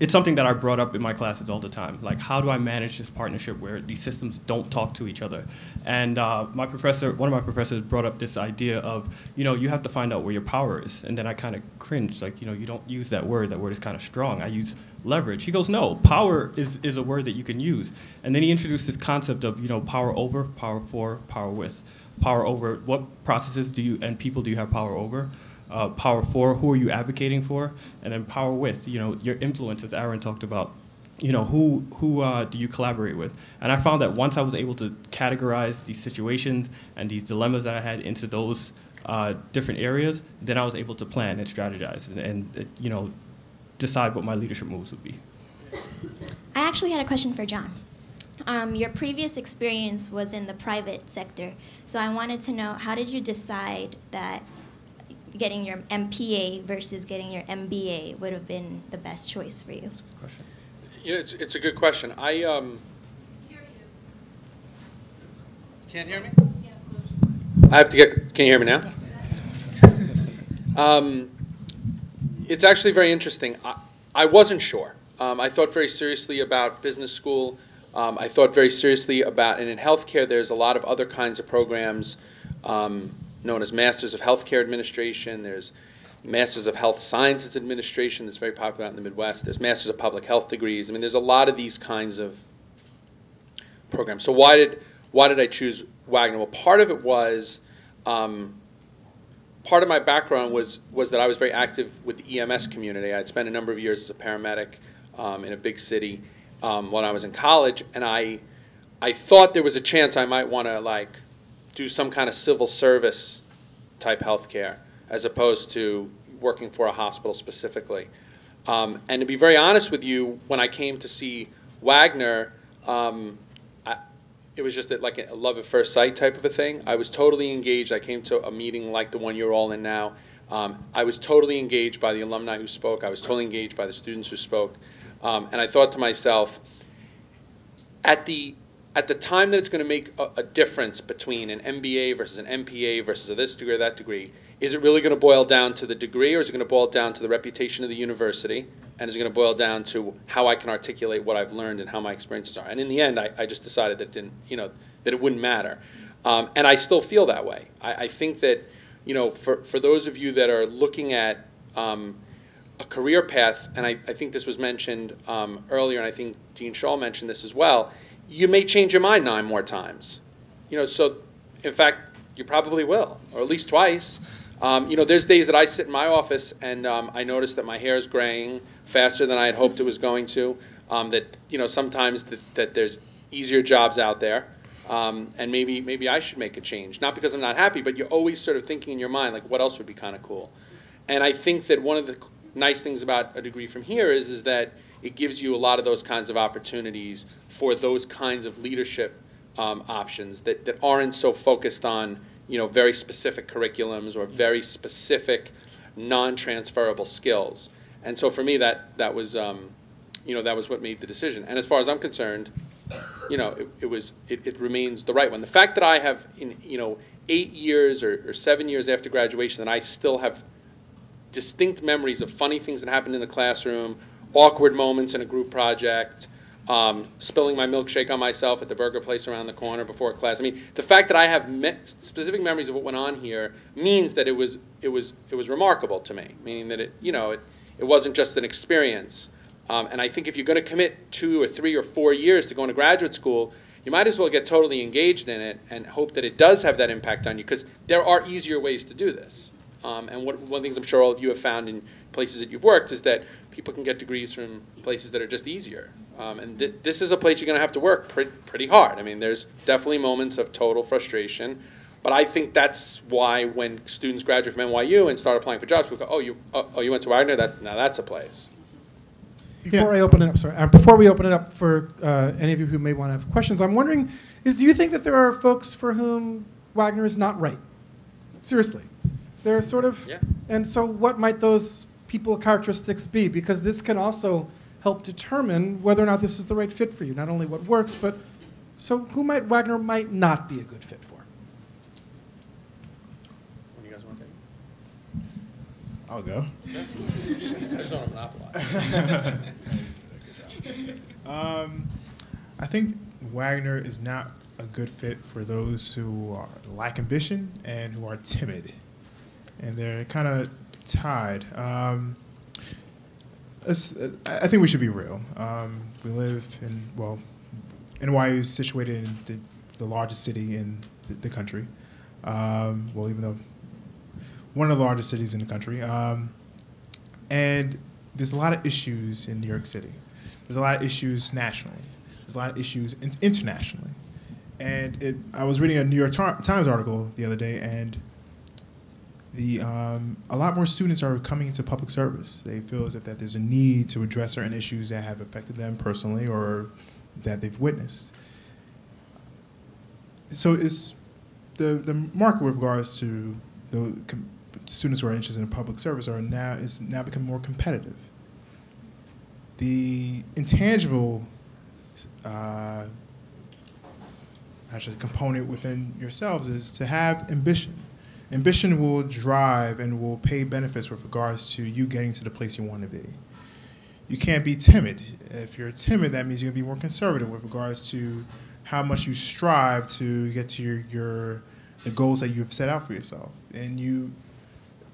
Speaker 6: it's something that I brought up in my classes all the time. Like, how do I manage this partnership where these systems don't talk to each other? And one of my professors brought up this idea of, you know, you have to find out where your power is. And then I kind of cringed, like, you know, you don't use that word. That word is kind of strong. I use leverage. He goes, no, power is a word that you can use. And then he introduced this concept of, you know, power over, power for, power with. Power over, what processes and people do you have power over? Power for, who are you advocating for? And then power with, you know, your influence, as Erin talked about. You know, who do you collaborate with? And I found that once I was able to categorize these situations and these dilemmas that I had into those different areas, then I was able to plan and strategize and you know, decide what my leadership moves would be.
Speaker 4: I actually had a question for John. Your previous experience was in the private sector, so I wanted to know, how did you decide that getting your MPA versus getting your MBA would have been the best choice for you?
Speaker 6: That's a good question.
Speaker 8: Yeah, it's a good question. Can't hear me? I have to get. Can you hear me now? It's actually very interesting. I wasn't sure. I thought very seriously about business school. I thought very seriously about, and in healthcare, there's a lot of other kinds of programs known as Masters of Healthcare Administration. There's Masters of Health Sciences Administration that's very popular out in the Midwest. There's Masters of Public Health degrees. I mean, there's a lot of these kinds of programs. So why did I choose Wagner? Well, part of it was, part of my background was that I was very active with the EMS community. I'd spent a number of years as a paramedic in a big city when I was in college, and I thought there was a chance I might want to, like, do some kind of civil service type healthcare as opposed to working for a hospital specifically. And to be very honest with you, when I came to see Wagner, it was just like a love at first sight type of a thing. I was totally engaged. I came to a meeting like the one you're all in now. I was totally engaged by the alumni who spoke. I was totally engaged by the students who spoke. And I thought to myself, at the time that it's going to make a difference between an MBA versus an MPA versus this degree or that degree, is it really going to boil down to the degree, or is it going to boil down to the reputation of the university? And is it going to boil down to how I can articulate what I've learned and how my experiences are? And in the end, I just decided that it wouldn't matter. And I still feel that way. I think that, you know, for those of you that are looking at a career path, and I think this was mentioned earlier, and I think Dean Schall mentioned this as well, you may change your mind 9 more times. You know, so in fact, you probably will, or at least twice. You know, there's days that I sit in my office and I notice that my hair is graying faster than I had hoped it was going to. That, you know, sometimes that there's easier jobs out there, and maybe I should make a change. Not because I'm not happy, but you're always sort of thinking in your mind, like, what else would be kind of cool? And I think that one of the nice things about a degree from here is that it gives you a lot of those kinds of opportunities for those kinds of leadership options that aren't so focused on, you know, very specific curriculums or very specific non-transferable skills. And so for me, that was you know, that was what made the decision. And as far as I'm concerned, you know, it remains the right one. The fact that I have, in, you know, 8 years or 7 years after graduation, that I still have distinct memories of funny things that happened in the classroom, awkward moments in a group project, spilling my milkshake on myself at the burger place around the corner before class. I mean, the fact that I have specific memories of what went on here means that it was remarkable to me, meaning that it wasn't just an experience. And I think if you're going to commit 2 or 3 or 4 years to going to graduate school, you might as well get totally engaged in it and hope that it does have that impact on you, because there are easier ways to do this. And one of the things I'm sure all of you have found in places that you've worked is that people can get degrees from places that are just easier. And this is a place you're going to have to work pretty hard. I mean, there's definitely moments of total frustration. But I think that's why when students graduate from NYU and start applying for jobs, people go, oh, you went to Wagner? Now that's a place.
Speaker 3: Before I open it up, sorry. Before we open it up for any of you who may want to have questions, I'm wondering, do you think that there are folks for whom Wagner is not right? Seriously. Is there sort of?
Speaker 8: Yeah.
Speaker 3: And so what might those people characteristics be? Because this can also help determine whether or not this is the right fit for you. Not only what works, but so who Wagner might not be a good fit for?
Speaker 8: When you guys want to take it?
Speaker 9: I'll go.
Speaker 8: I just don't want to monopolize.
Speaker 9: I think Wagner is not a good fit for those who lack ambition and who are timid. And they're kind of tied. I think we should be real. We live in, well, NYU is situated in the largest city in the country. Well, even though one of the largest cities in the country. And there's a lot of issues in New York City. There's a lot of issues nationally. There's a lot of issues internationally. And I was reading a New York Times article the other day, and a lot more students are coming into public service. They feel as if that there's a need to address certain issues that have affected them personally or that they've witnessed. So it's the market with regards to the students who are interested in public service is now becoming more competitive. The intangible component within yourselves is to have ambition. Ambition will drive and will pay benefits with regards to you getting to the place you want to be. You can't be timid. If you're timid, that means you're going to be more conservative with regards to how much you strive to get to the goals that you've set out for yourself. And you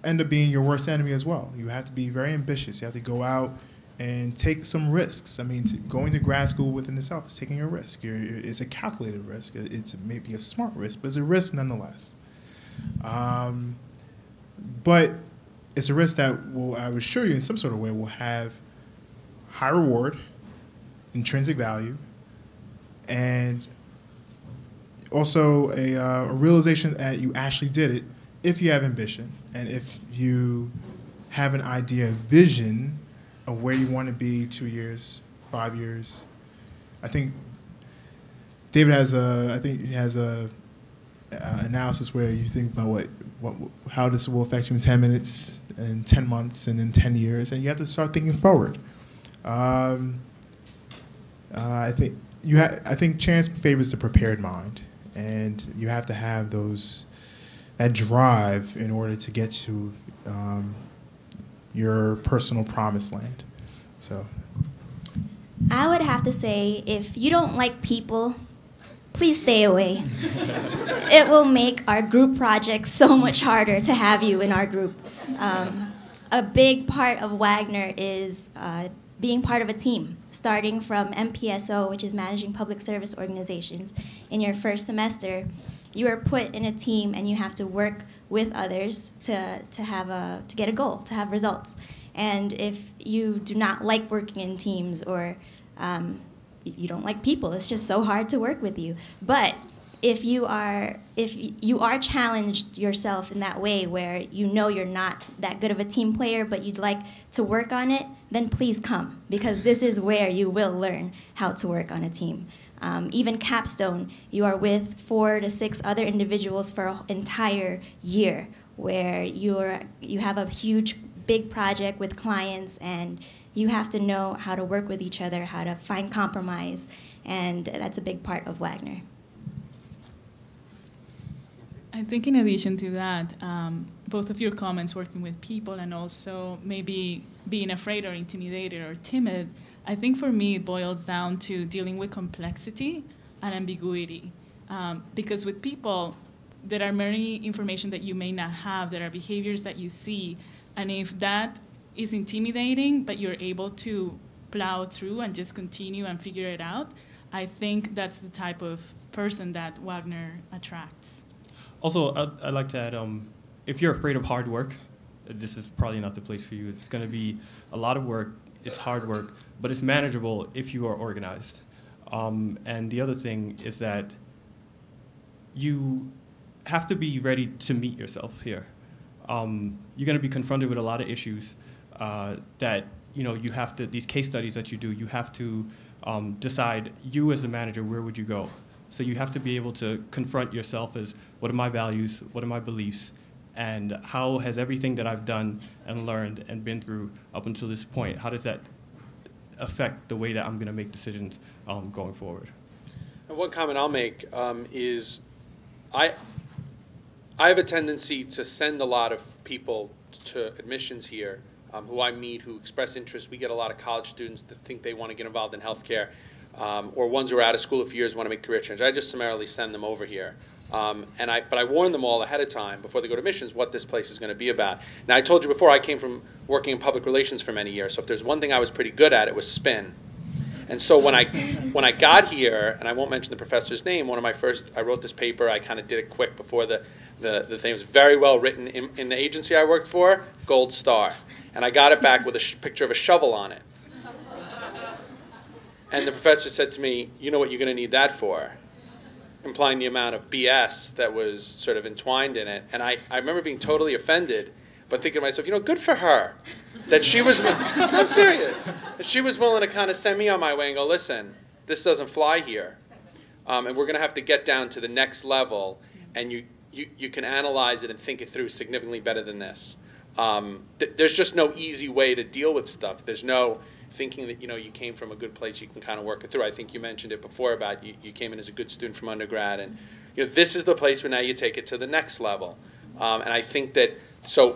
Speaker 9: end up being your worst enemy as well. You have to be very ambitious. You have to go out and take some risks. I mean, going to grad school within itself is taking a risk. It's a calculated risk. It's maybe a smart risk, but it's a risk nonetheless. But it's a risk that I would assure you in some sort of way will have high reward, intrinsic value, and also a realization that you actually did it if you have ambition and if you have an idea, vision of where you want to be 2 years, 5 years. I think David has a analysis where you think about how this will affect you in 10 minutes, and 10 months, and in 10 years, and you have to start thinking forward. I think chance favors the prepared mind, and you have to have that drive in order to get to your personal promised land. So,
Speaker 4: I would have to say, if you don't like people, please stay away. It will make our group projects so much harder to have you in our group. A big part of Wagner is being part of a team, starting from MPSO, which is Managing Public Service Organizations. In your first semester, you are put in a team and you have to work with others to get a goal, to have results. And if you do not like working in teams, or you don't like people, it's just so hard to work with you. But if you are challenged yourself in that way, where you know you're not that good of a team player, but you'd like to work on it, then please come, because this is where you will learn how to work on a team. Even Capstone, you are with 4 to 6 other individuals for an entire year, where you have a huge, big project with clients, and you have to know how to work with each other, how to find compromise, and that's a big part of Wagner.
Speaker 7: I think in addition to that, both of your comments working with people and also maybe being afraid or intimidated or timid, I think for me it boils down to dealing with complexity and ambiguity. Because with people, there are many information that you may not have, there are behaviors that you see, and if that is intimidating, but you're able to plow through and just continue and figure it out, I think that's the type of person that Wagner attracts.
Speaker 6: Also, I'd like to add, if you're afraid of hard work, this is probably not the place for you. It's going to be a lot of work, it's hard work, but it's manageable if you are organized. And the other thing is that you have to be ready to meet yourself here. You're going to be confronted with a lot of issues that, you have to, these case studies that you do, you have to decide, you as the manager, where would you go? So you have to be able to confront yourself as, what are my values, what are my beliefs, and how has everything that I've done and learned and been through up until this point, how does that affect the way that I'm going to make decisions going forward?
Speaker 8: And one comment I'll make is I have a tendency to send a lot of people to admissions here who I meet who express interest. We get a lot of college students that think they want to get involved in healthcare. Or ones who are out of school a few years want to make career change. I just summarily send them over here. But I warn them all ahead of time before they go to admissions what this place is going to be about. Now, I told you before, I came from working in public relations for many years, so if there's one thing I was pretty good at, it was spin. And so when I got here, and I won't mention the professor's name, I wrote this paper, I kind of did it quick before the thing. It was very well written in the agency I worked for, gold star. And I got it back with a picture of a shovel on it. And the professor said to me, you know what you're going to need that for? Implying the amount of BS that was sort of entwined in it. And I remember being totally offended, but thinking to myself, good for her. That she was, I'm serious, that she was willing to kind of send me on my way and go, listen, this doesn't fly here. And we're going to have to get down to the next level, and you can analyze it and think it through significantly better than this. There's just no easy way to deal with stuff. There's no thinking that you came from a good place, you can kind of work it through. I think you mentioned it before about you came in as a good student from undergrad, and this is the place where now you take it to the next level. And I think that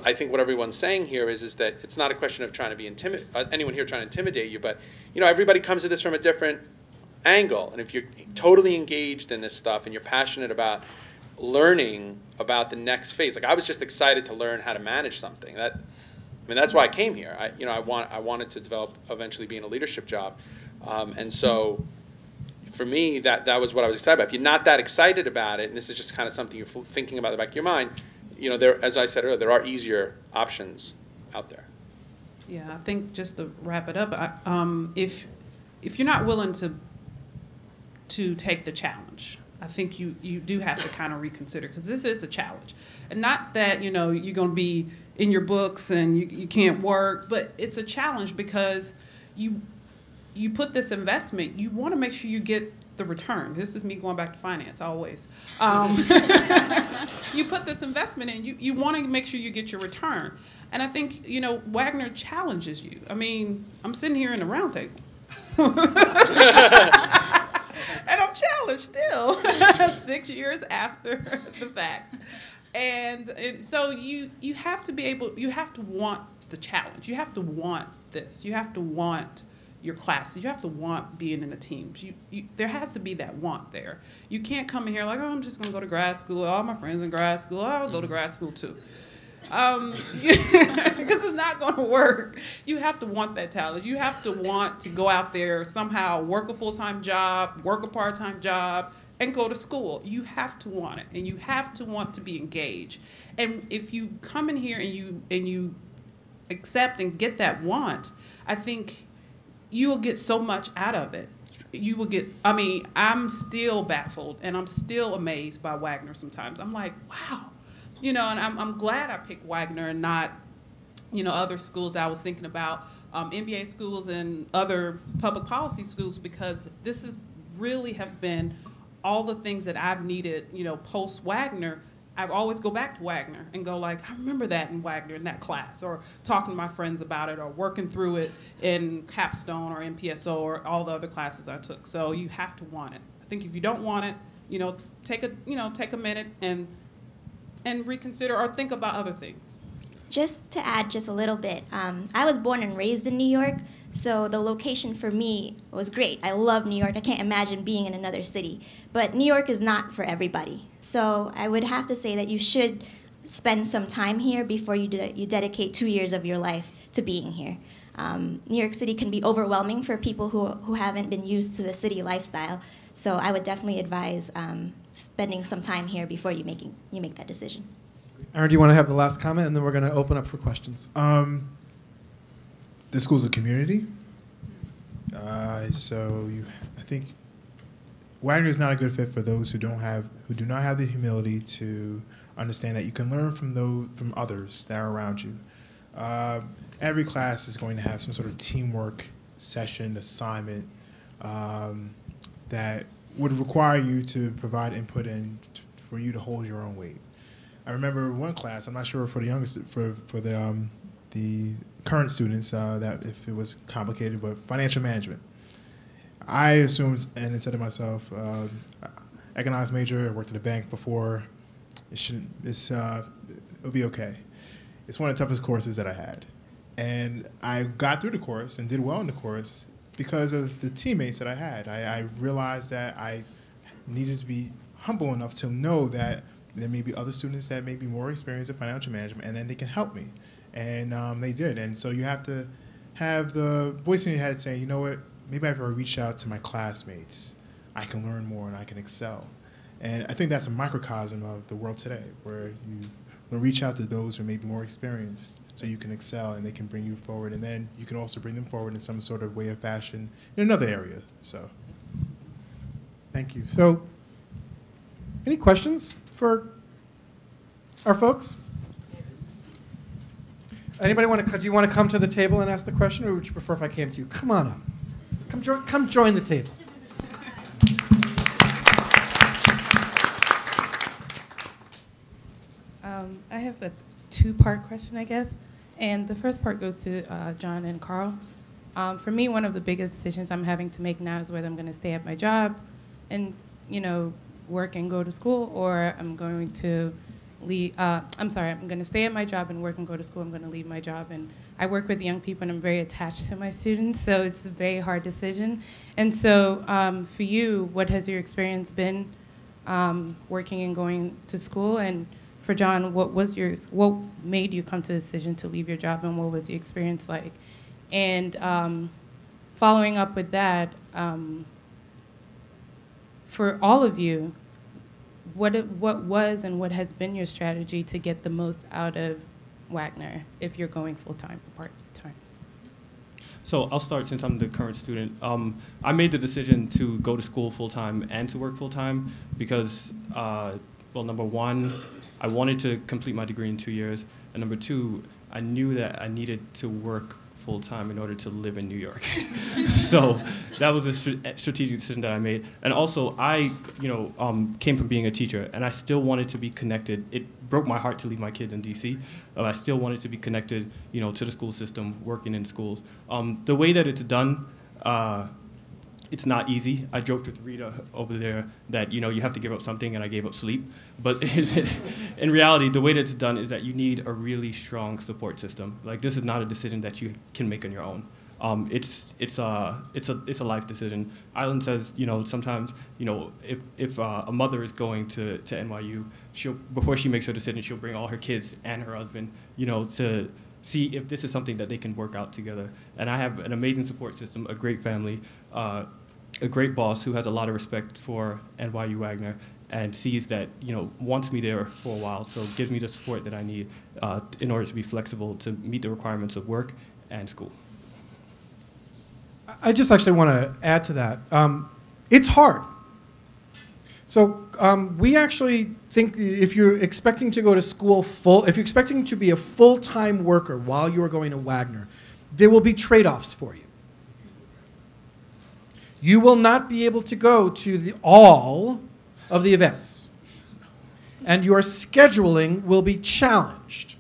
Speaker 8: I think what everyone's saying here is that it's not a question of trying to be anyone here trying to intimidate you, but everybody comes at this from a different angle, and if you're totally engaged in this stuff and you're passionate about learning about the next phase, like I was just excited to learn how to manage something. That's why I came here. I wanted to develop, eventually be in a leadership job. And so for me, that was what I was excited about. If you're not that excited about it, and this is just kind of something you're thinking about in the back of your mind, as I said earlier, there are easier options out there.
Speaker 5: Yeah, I think just to wrap it up, if you're not willing to take the challenge, I think you do have to kind of reconsider, because this is a challenge. And not that, you're going to be in your books and you can't work, but it's a challenge because you put this investment, you want to make sure you get the return. This is me going back to finance always. You put this investment in, you want to make sure you get your return. And I think, Wagner challenges you. I mean, I'm sitting here in a Roundtable. And I'm challenged still, 6 years after the fact. And so you have to be able, you have to want the challenge. You have to want this. You have to want your classes. You have to want being in the teams. There has to be that want there. You can't come in here like, I'm just going to go to grad school. All my friends in grad school, I'll go to grad school too. Because it's not going to work. You have to want that talent. You have to want to go out there, somehow work a full-time job, work a part-time job, and go to school. You have to want it, and you have to want to be engaged. And if you come in here and you accept and get that want, I think you will get so much out of it. You will get, I'm still baffled, and I'm still amazed by Wagner sometimes. I'm like, wow. And I'm glad I picked Wagner and not, other schools that I was thinking about, MBA schools and other public policy schools, because this is really have been all the things that I've needed, post Wagner. I always go back to Wagner and go like, I remember that in Wagner in that class, or talking to my friends about it, or working through it in Capstone or MPSO or all the other classes I took. So you have to want it. I think if you don't want it, take a minute and and reconsider or think about other things.
Speaker 4: Just to add just a little bit, I was born and raised in New York, so the location for me was great. I love New York. I can't imagine being in another city. But New York is not for everybody. So I would have to say that you should spend some time here before you dedicate 2 years of your life to being here. New York City can be overwhelming for people who haven't been used to the city lifestyle. So I would definitely advise spending some time here before you make that decision.
Speaker 10: Erin, do you want to have the last comment, and then we're going to open up for questions?
Speaker 9: The school's a community, I think Wagner is not a good fit for those who do not have the humility to understand that you can learn from others that are around you. Every class is going to have some sort of teamwork session, assignment that would require you to provide input and for you to hold your own weight. I remember one class, I'm not sure for the youngest, for the current students that if it was complicated, but financial management. I assumed and said to myself, economics major, I worked at a bank before, it'll be okay. It's one of the toughest courses that I had. And I got through the course and did well in the course because of the teammates that I had. I realized that I needed to be humble enough to know that there may be other students that may be more experienced in financial management, and then they can help me. And they did. And so you have to have the voice in your head saying, you know what, maybe if I reach out to my classmates, I can learn more and I can excel. And I think that's a microcosm of the world today, where you reach out to those who may be more experienced so you can excel and they can bring you forward. And then you can also bring them forward in some sort of way or fashion in another area. So,
Speaker 10: thank you. So, any questions for our folks? Anybody do you want to come to the table and ask the question, or would you prefer if I came to you? Come on up. Come join the table.
Speaker 11: I have a two-part question, I guess. And the first part goes to John and Carl. For me, one of the biggest decisions I'm having to make now is whether I'm going to stay at my job and, work and go to school, or I'm going to leave. I'm going to stay at my job and work and go to school. I'm going to leave my job. And I work with young people, and I'm very attached to my students, so it's a very hard decision. And so for you, what has your experience been working and going to school? And for John, what made you come to the decision to leave your job, and what was the experience like? And following up with that, for all of you, what was and what has been your strategy to get the most out of Wagner if you're going full-time or part-time?
Speaker 6: So I'll start since I'm the current student. I made the decision to go to school full-time and to work full-time because, number one, I wanted to complete my degree in 2 years, and number two, I knew that I needed to work full-time in order to live in New York. So that was a strategic decision that I made. And also, I came from being a teacher, and I still wanted to be connected. It broke my heart to leave my kids in D.C. I still wanted to be connected, to the school system, working in schools. The way that it's done, it's not easy. I joked with Rita over there that, you have to give up something, and I gave up sleep. But in reality, the way that it's done is that you need a really strong support system. Like, this is not a decision that you can make on your own. It's a life decision. Island says, sometimes, if a mother is going to NYU, before she makes her decision, she'll bring all her kids and her husband, to see if this is something that they can work out together. And I have an amazing support system, a great family, a great boss who has a lot of respect for NYU Wagner and sees that, wants me there for a while, so gives me the support that I need in order to be flexible to meet the requirements of work and school.
Speaker 10: I just actually want to add to that. It's hard. So we actually think if you're expecting to go to school if you're expecting to be a full-time worker while you are going to Wagner, there will be trade-offs for you. You will not be able to go to all of the events. And your scheduling will be challenged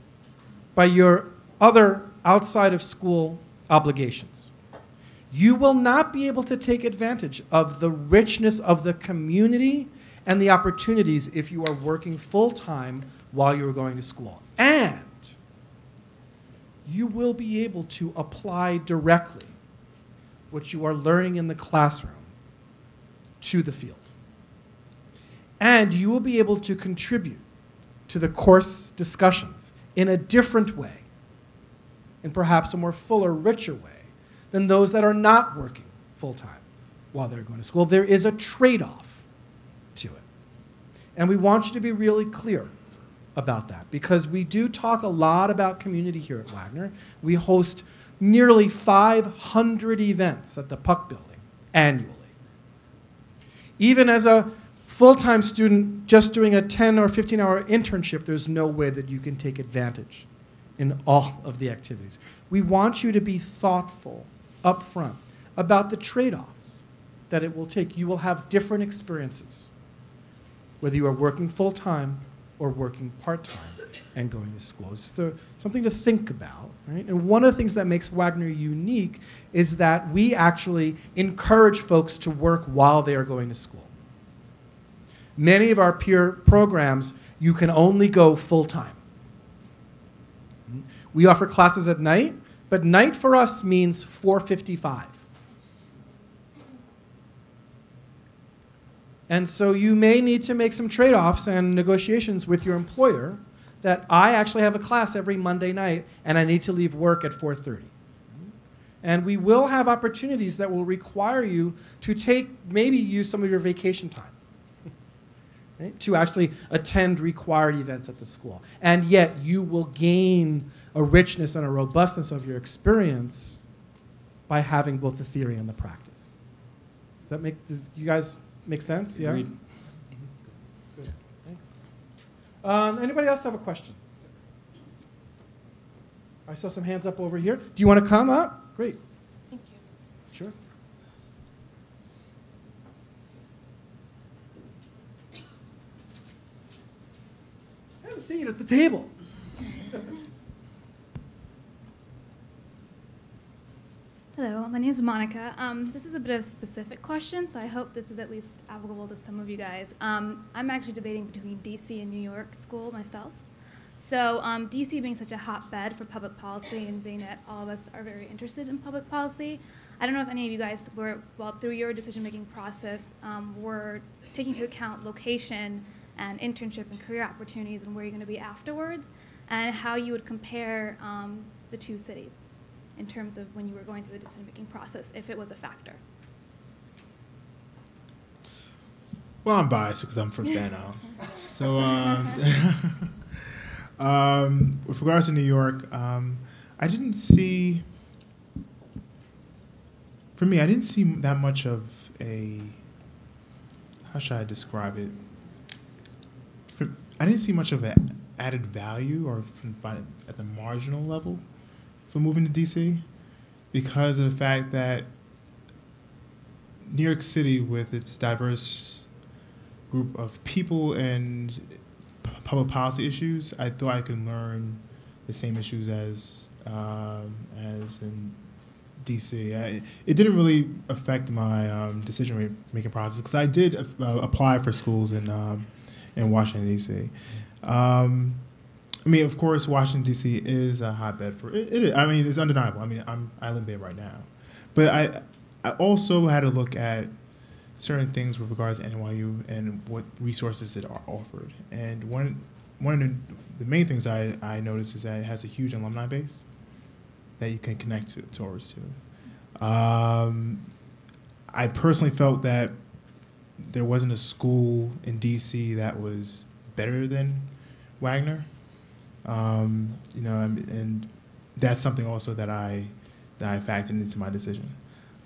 Speaker 10: by your other outside of school obligations. You will not be able to take advantage of the richness of the community and the opportunities if you are working full-time while you're going to school. And you will be able to apply directly what you are learning in the classroom to the field. And you will be able to contribute to the course discussions in a different way, in perhaps a more fuller, richer way than those that are not working full-time while they're going to school. There is a trade-off to it. And we want you to be really clear about that, because we do talk a lot about community here at Wagner. We host nearly 500 events at the Puck Building annually. Even as a full-time student just doing a 10 or 15-hour internship, there's no way that you can take advantage in all of the activities. We want you to be thoughtful up front about the trade-offs that it will take. You will have different experiences, whether you are working full-time or working part-time and going to school. It's something to think about, right? And one of the things that makes Wagner unique is that we actually encourage folks to work while they are going to school. Many of our peer programs, you can only go full-time. We offer classes at night, but night for us means 4:55. And so you may need to make some trade-offs and negotiations with your employer that I actually have a class every Monday night and I need to leave work at 4:30. And we will have opportunities that will require you to maybe use some of your vacation time, right, to actually attend required events at the school. And yet you will gain a richness and a robustness of your experience by having both the theory and the practice. Does you guys make sense? Yeah?
Speaker 6: Agreed.
Speaker 10: Good. Thanks. Anybody else have a question? I saw some hands up over here. Do you want to come up? Great.
Speaker 4: Thank you.
Speaker 10: Sure. Have a seat at the table.
Speaker 12: Hello, my name is Monica. This is a bit of a specific question, so I hope this is at least applicable to some of you guys. I'm actually debating between DC and New York school myself. So DC being such a hotbed for public policy and being that all of us are very interested in public policy, I don't know if any of you guys were, through your decision-making process, were taking into account location and internship and career opportunities and where you're going to be afterwards, and how you would compare the two cities in terms of when you were going through the decision-making process, if it was a factor.
Speaker 9: Well, I'm biased because I'm from Staten Island. So with regards to New York, I didn't see that much of a, how should I describe it? I didn't see much of an added value or at the marginal level for moving to DC, because of the fact that New York City, with its diverse group of people and public policy issues, I thought I could learn the same issues as in DC. It didn't really affect my decision-making process, because I did apply for schools in Washington, D.C. I mean, of course, Washington, D.C. is a hotbed for it. I mean, it's undeniable. I mean, I live there right now. But I also had to look at certain things with regards to NYU and what resources it are offered. And one of the main things I noticed is that it has a huge alumni base that you can connect towards to. I personally felt that there wasn't a school in D.C. that was better than Wagner. And that's something also that I factored into my decision.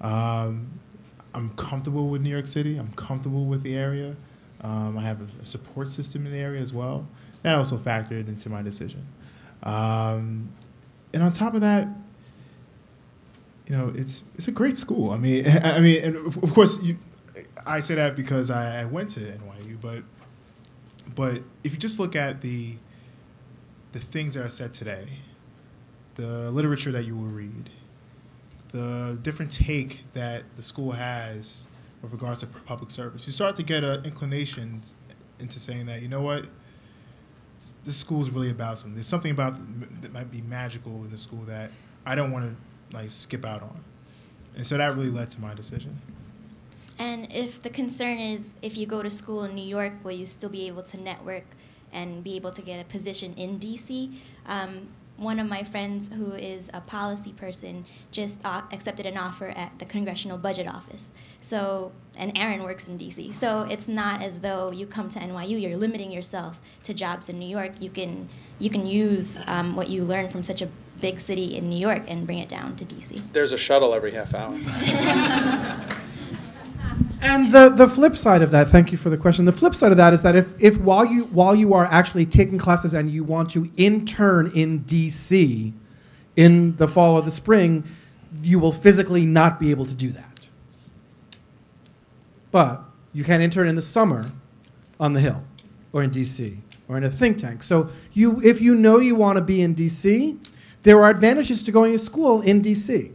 Speaker 9: I'm comfortable with New York City. I'm comfortable with the area. I have a support system in the area as well. That also factored into my decision. And on top of that, it's a great school. I mean, and of course, I say that because I went to NYU, but if you just look at the things that are said today, the literature that you will read, the different take that the school has with regards to public service. You start to get an inclination into saying that, you know what, this school is really about something. There's something about that might be magical in the school that I don't want to like skip out on. And so that really led to my decision.
Speaker 4: And if the concern is if you go to school in New York, will you still be able to network and be able to get a position in DC? One of my friends who is a policy person just accepted an offer at the Congressional Budget Office. So, and Erin works in DC. So it's not as though you come to NYU, you're limiting yourself to jobs in New York. You can use what you learn from such a big city in New York and bring it down to DC.
Speaker 8: There's a shuttle every half hour.
Speaker 10: And the flip side of that, thank you for the question. The flip side of that is that if while you are actually taking classes and you want to intern in DC in the fall or the spring, you will physically not be able to do that. But you can intern in the summer on the Hill or in DC or in a think tank. So if you know you want to be in DC, there are advantages to going to school in DC.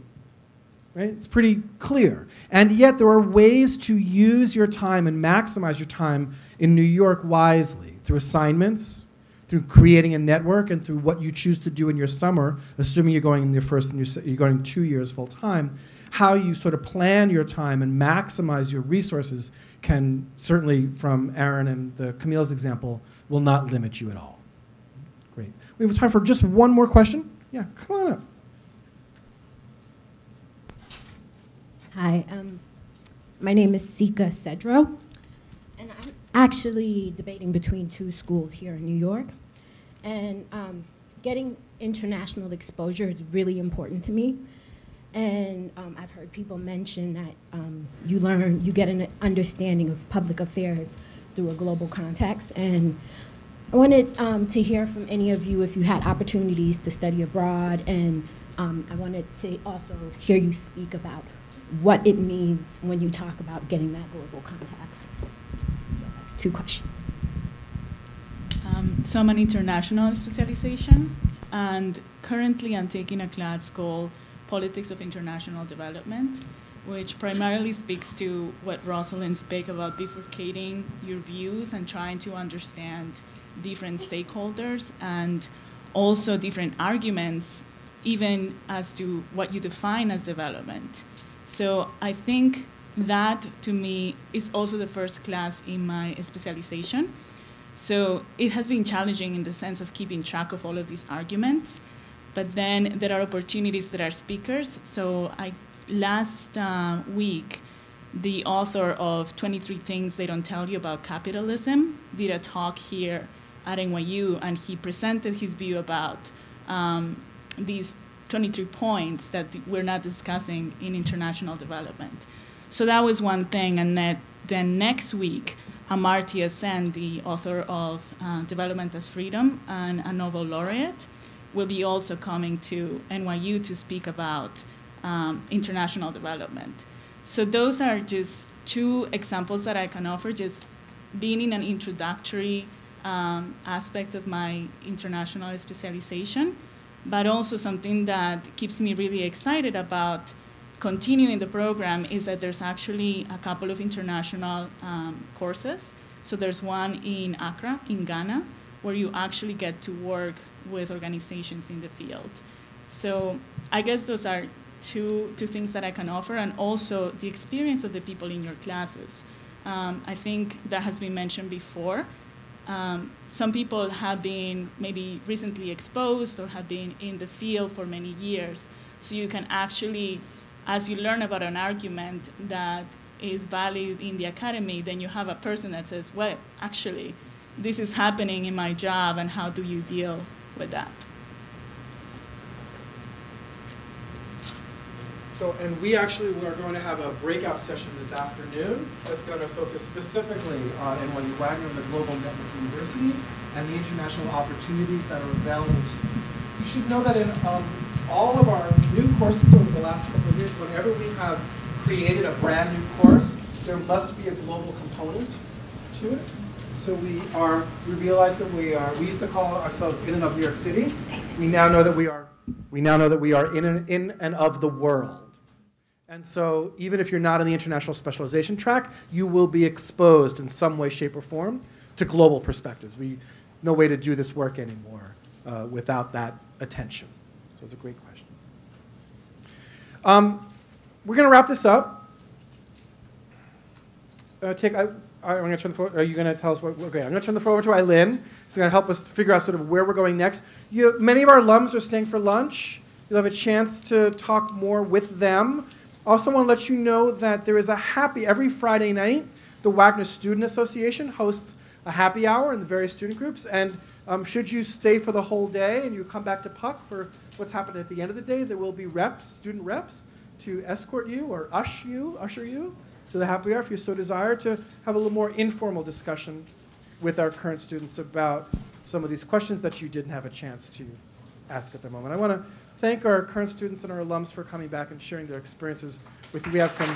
Speaker 10: Right? It's pretty clear. And yet there are ways to use your time and maximize your time in New York wisely through assignments, through creating a network, and through what you choose to do in your summer, assuming you're going in your first and you're going 2 years full time. How you sort of plan your time and maximize your resources can certainly, from Erin and the Camille's example, will not limit you at all. Great. We have time for just one more question. Yeah, come on up.
Speaker 13: Hi, my name is Sika Cedro, and I'm actually debating between two schools here in New York. And getting international exposure is really important to me. And I've heard people mention that you get an understanding of public affairs through a global context. And I wanted to hear from any of you if you had opportunities to study abroad, and I wanted to also hear you speak about what it means when you talk about getting that global context. So that's two questions.
Speaker 7: So I'm an international specialization, and currently I'm taking a class called Politics of International Development, which primarily speaks to what Rosalind spoke about, bifurcating your views and trying to understand different stakeholders and also different arguments, even as to what you define as development. So I think that, to me, is also the first class in my specialization. So it has been challenging in the sense of keeping track of all of these arguments, but then there are opportunities that are speakers. So last week, the author of 23 Things They Don't Tell You About Capitalism did a talk here at NYU, and he presented his view about these 23 points that we're not discussing in international development. So that was one thing, and then next week, Amartya Sen, the author of Development as Freedom and a Nobel laureate, will be also coming to NYU to speak about international development. So those are just two examples that I can offer, just being in an introductory aspect of my international specialization, but also something that keeps me really excited about continuing the program is that there's actually a couple of international courses. So there's one in Accra, in Ghana, where you actually get to work with organizations in the field. So I guess those are two things that I can offer, and also the experience of the people in your classes. I think that has been mentioned before. Some people have been maybe recently exposed or have been in the field for many years. So you can actually, as you learn about an argument that is valid in the academy, then you have a person that says, well, actually, this is happening in my job, and how do you deal with that?
Speaker 3: So, and we actually are going to have a breakout session this afternoon that's going to focus specifically on NYU Wagner, the Global Network University, and the international opportunities that are available to you. You should know that in all of our new courses over the last couple of years, whenever we have created a brand new course, there must be a global component to it. So we realize that we used to call ourselves in and of New York City. We now know that we are in and of the world.
Speaker 10: And so even if you're not in the international specialization track, you will be exposed in some way, shape, or form to global perspectives. No way to do this work anymore without that attention. So it's a great question. We're going to wrap this up. I'm going to turn the floor. Are you going to tell us what? Okay, I'm going to turn the floor over to Eileen. She's going to help us figure out sort of where we're going next. Many of our alums are staying for lunch. You'll have a chance to talk more with them. Also want to let you know that there is every Friday night, the Wagner Student Association hosts a happy hour in the various student groups. And should you stay for the whole day and you come back to Puck for what's happening at the end of the day, there will be student reps, to escort you or usher you to the happy hour if you so desire, to have a little more informal discussion with our current students about some of these questions that you didn't have a chance to ask at the moment. I want to thank our current students and our alums for coming back and sharing their experiences with you. We have some